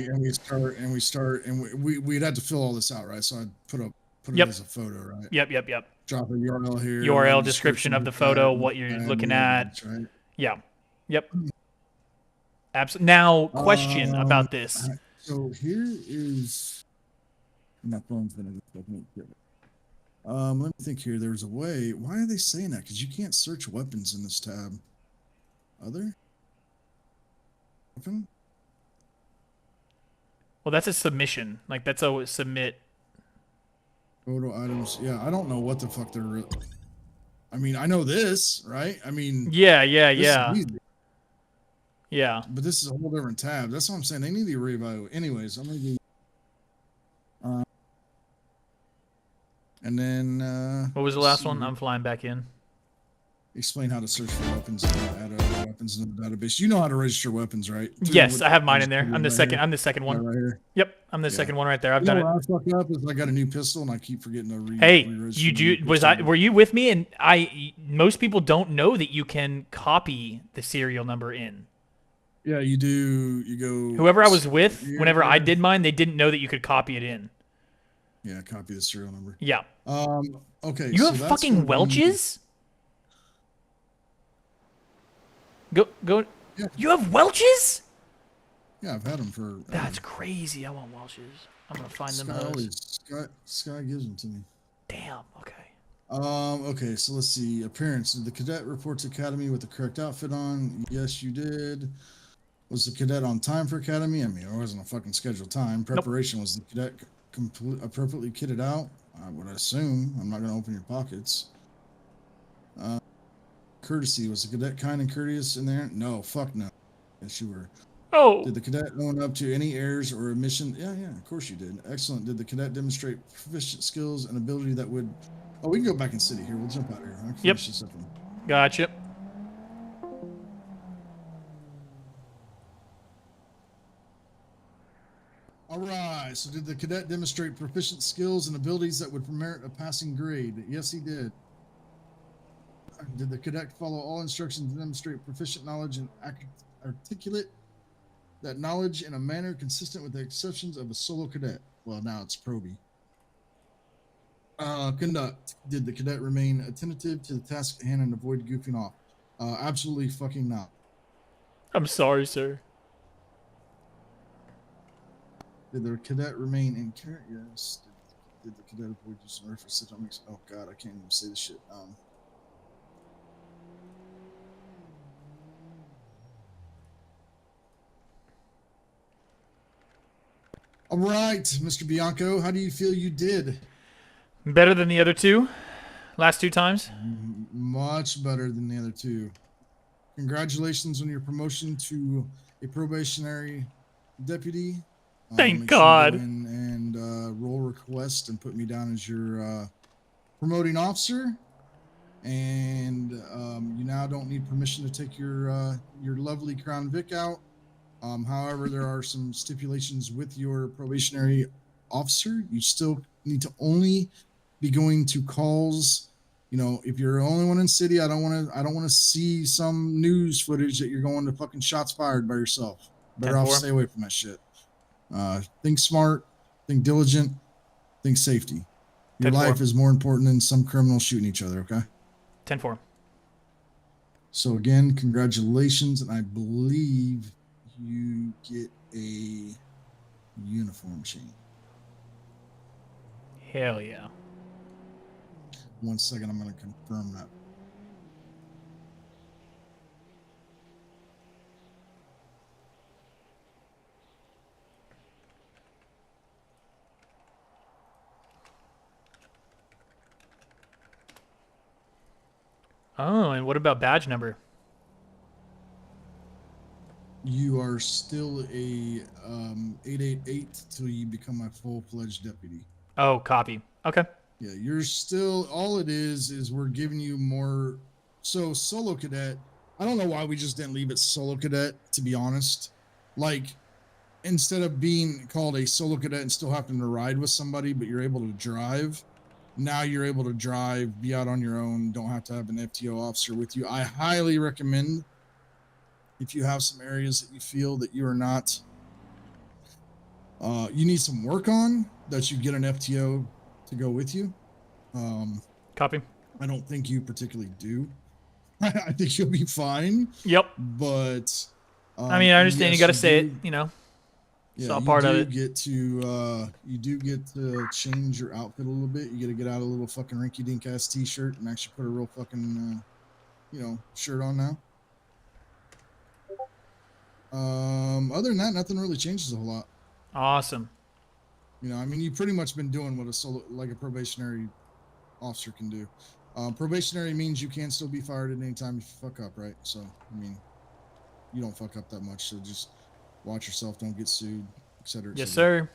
we start and we'd have to fill all this out, right? So I'd put it Yep. as a photo, right? Yep. Drop a URL here. URL, description of the photo, what you're looking at. Right? Yeah. Yep. Absolutely. Now, question about this. So here is my phone's gonna let me think here. There's a way. Why are they saying that? Because you can't search weapons in this tab. Other weapon? Well, that's a submission. Like, that's a submit. Photo items. Yeah, I don't know what the fuck they're. I mean, I know this, right? I mean, Yeah. this is easy, Yeah. but this is a whole different tab. That's what I'm saying. They need to reevaluate. Anyways, I'm gonna do. And then. What was the last one? I'm flying back in. Explain how to search for weapons and add other weapons in the database. You know how to register weapons, right? Yes, I have mine in there. I'm the second. Here. I'm the second one. Right here. Yep, I'm the second one right there. I've done it. What I fuck up is I got a new pistol and I keep forgetting to Hey, re-register you the do? new Was I? pistol. Were you with me? And most people don't know that you can copy the serial number in. Yeah, you do. You go. Whoever I was with, Yeah, whenever I yeah. did mine, they didn't know that you could copy it in. Yeah, copy the serial number. Yeah. Okay. You so have that's fucking gonna be- Welch's? Go. Yeah. You have Welch's? Yeah, I've had them for. That's crazy. I want Welch's. I'm gonna find them. Sky gives them to me. Damn. Okay. Okay, so let's see. Appearance. Did the cadet report to academy with the correct outfit on? Yes, you did. Was the cadet on time for academy? I mean, it wasn't a fucking scheduled time. Preparation was the cadet appropriately kitted out. I would assume. I'm not going to open your pockets. Courtesy, was the cadet kind and courteous in there? No, fuck no. Yes, you were. Oh. Did the cadet own up to any errors or omission? Yeah, of course you did. Excellent. Did the cadet demonstrate proficient skills and ability that would? Oh, we can go back in city here. We'll jump out of here. I can finish this up. Gotcha. All right. So, did the cadet demonstrate proficient skills and abilities that would merit a passing grade? Yes, he did. Did the cadet follow all instructions to demonstrate proficient knowledge and articulate that knowledge in a manner consistent with the exceptions of a solo cadet? Well, now it's Proby. Conduct. Did the cadet remain attentive to the task at hand and avoid goofing off? Absolutely fucking not. I'm sorry, sir. Did the cadet remain in care? Yes. Did the cadet avoid using reference to oh god, I can't even say this shit. All right, Mr. Bianco, how do you feel you did? Better than the other two? Last 2 times? Much better than the other 2. Congratulations on your promotion to a probationary deputy. Thank God. Sure and roll request and put me down as your promoting officer. And you now don't need permission to take your lovely Crown Vic out. However, there are some stipulations with your probationary officer. You still need to only be going to calls. You know, if you're the only one in city, I don't want to see some news footage that you're going to fucking shots fired by yourself. Better off stay away from that shit. Think smart, think diligent, think safety. Your life is more important than some criminals shooting each other. Okay. 10-4. So again, congratulations, and I believe you get a uniform change. Hell yeah. 1 second, I'm going to confirm that. Oh, and what about badge number? You are still a 888 till you become a full-fledged deputy. Oh, copy. Okay. Yeah, you're still, all it is we're giving you more. So solo cadet, I don't know why we just didn't leave it solo cadet, to be honest. Like, instead of being called a solo cadet and still having to ride with somebody, but you're able to drive, now you're able to drive, be out on your own, don't have to have an FTO officer with you. I highly recommend, if you have some areas that you feel that you are not, you need some work on, that you get an FTO to go with you. Copy. I don't think you particularly do. I think you'll be fine. Yep. But I mean, I understand, yes, you got to say it, you know. Yeah, it's all part of it. You do get to change your outfit a little bit. You got to get out a little fucking rinky-dink ass t-shirt and actually put a real fucking, shirt on now. Other than that, nothing really changes a whole lot. Awesome. You know, I mean, you've pretty much been doing what a probationary officer can do. Probationary means you can still be fired at any time if you fuck up, right? So, I mean, you don't fuck up that much, so just watch yourself, don't get sued, etc. Yes, sir.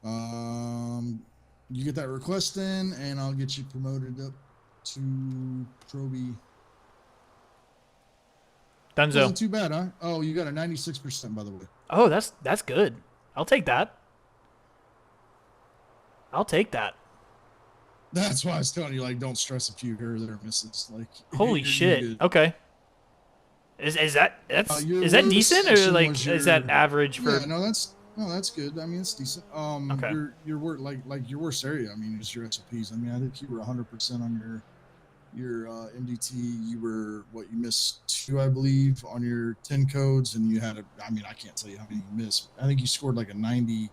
You get that request in, and I'll get you promoted up to Proby. Dunzo. Wasn't too bad, huh? Oh, you got a 96%, by the way. Oh, that's good. I'll take that. I'll take that. That's why I was telling you, like, don't stress a few here or there misses. Like, holy shit. Okay. Is that decent, or like is that average for? Yeah, no, that's good. I mean, it's decent. Okay. Your work, like your worst area, I mean, is your SOPs. I mean, I think you were 100% on your MDT. You were you missed 2, I believe, on your 10 codes, and you had I mean, I can't tell you how many you missed. I think you scored like a 90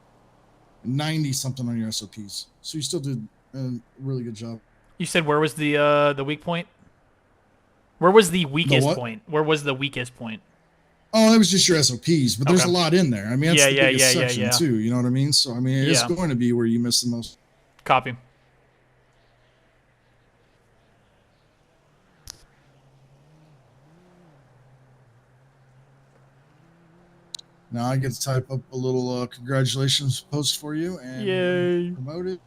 something on your SOPs. So you still did a really good job. You said where was the weak point? Where was the weakest point? Where was the weakest point? Oh, that was just your SOPs, but there's Okay. a lot in there. I mean, that's the Yeah, biggest yeah, yeah, section yeah. too. You know what I mean? So I mean, it's Yeah. going to be where you miss the most. Copy. Now I get to type up a little congratulations post for you and Yay. promote it.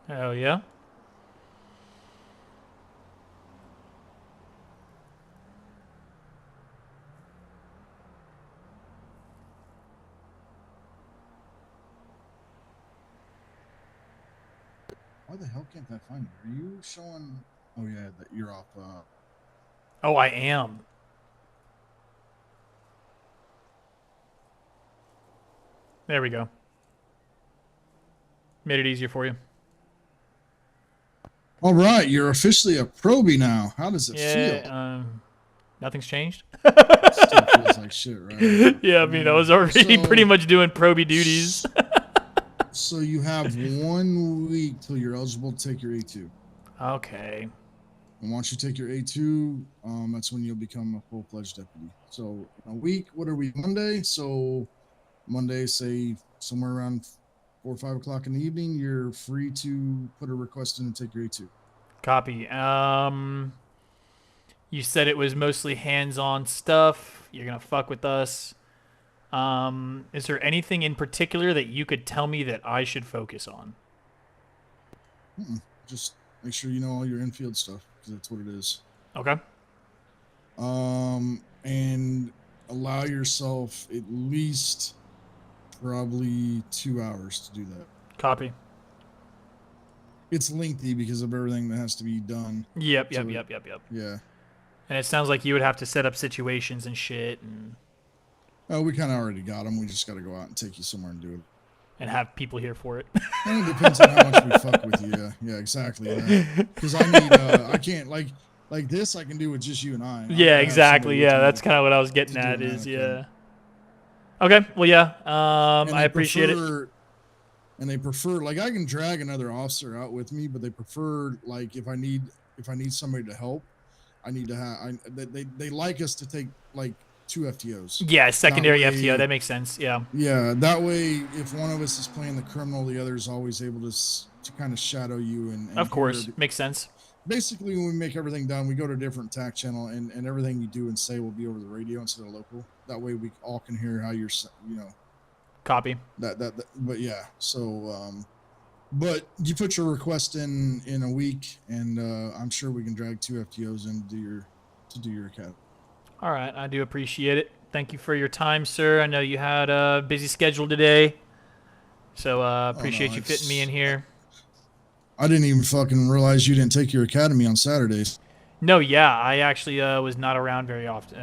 Hell yeah. Why the hell can't I find you? Are you showing? Oh yeah, that you're off. Oh, I am. There we go. Made it easier for you. All right, you're officially a probie now. How does it feel? Yeah, nothing's changed. It still feels like shit, right? Yeah, I mean, I was already So- pretty much doing probie duties. So you have 1 week till you're eligible to take your A2. Okay. And once you take your A2, that's when you'll become a full-fledged deputy. So in a week, what are we, Monday? So Monday, say somewhere around 4 or 5 o'clock in the evening, you're free to put a request in and take your A2. Copy. You said it was mostly hands-on stuff. You're gonna fuck with us. Is there anything in particular that you could tell me that I should focus on? Just make sure you know all your infield stuff because that's what it is. Okay. And allow yourself at least probably 2 hours to do that. Copy. It's lengthy because of everything that has to be done. Yep. So- Yep. Yeah. And it sounds like you would have to set up situations and shit Oh, we kind of already got them. We just got to go out and take you somewhere and do it. and have people here for it. And it depends on how much we fuck with you. Yeah, exactly. Because I need, I can't like this. I can do with just you and I. I'm Yeah, gonna have exactly. somebody Yeah, with that's me. kind of what I was getting to do at. it, Is man, I yeah. Okay. Well, yeah. And I they appreciate it. prefer- And they prefer, like, I can drag another officer out with me, but they prefer, like, if I need somebody to help, I need to have. They like us to take like 2 FTOs. Yeah, secondary way- FTO. That makes sense. Yeah. Yeah, that way, if one of us is playing the criminal, the other is always able to kind of shadow you and Of course, hear- makes sense. Basically, when we make everything done, we go to a different TAC channel, and everything you do and say will be over the radio instead of local. That way, we all can hear how you're, Copy. that. But yeah, so but you put your request in a week, and I'm sure we can drag 2 FTOs in to do your academy. All right, I do appreciate it. Thank you for your time, sir. I know you had a busy schedule today, so appreciate you fitting me in here. I didn't even fucking realize you didn't take your academy on Saturdays. No, yeah, I actually was not around very often.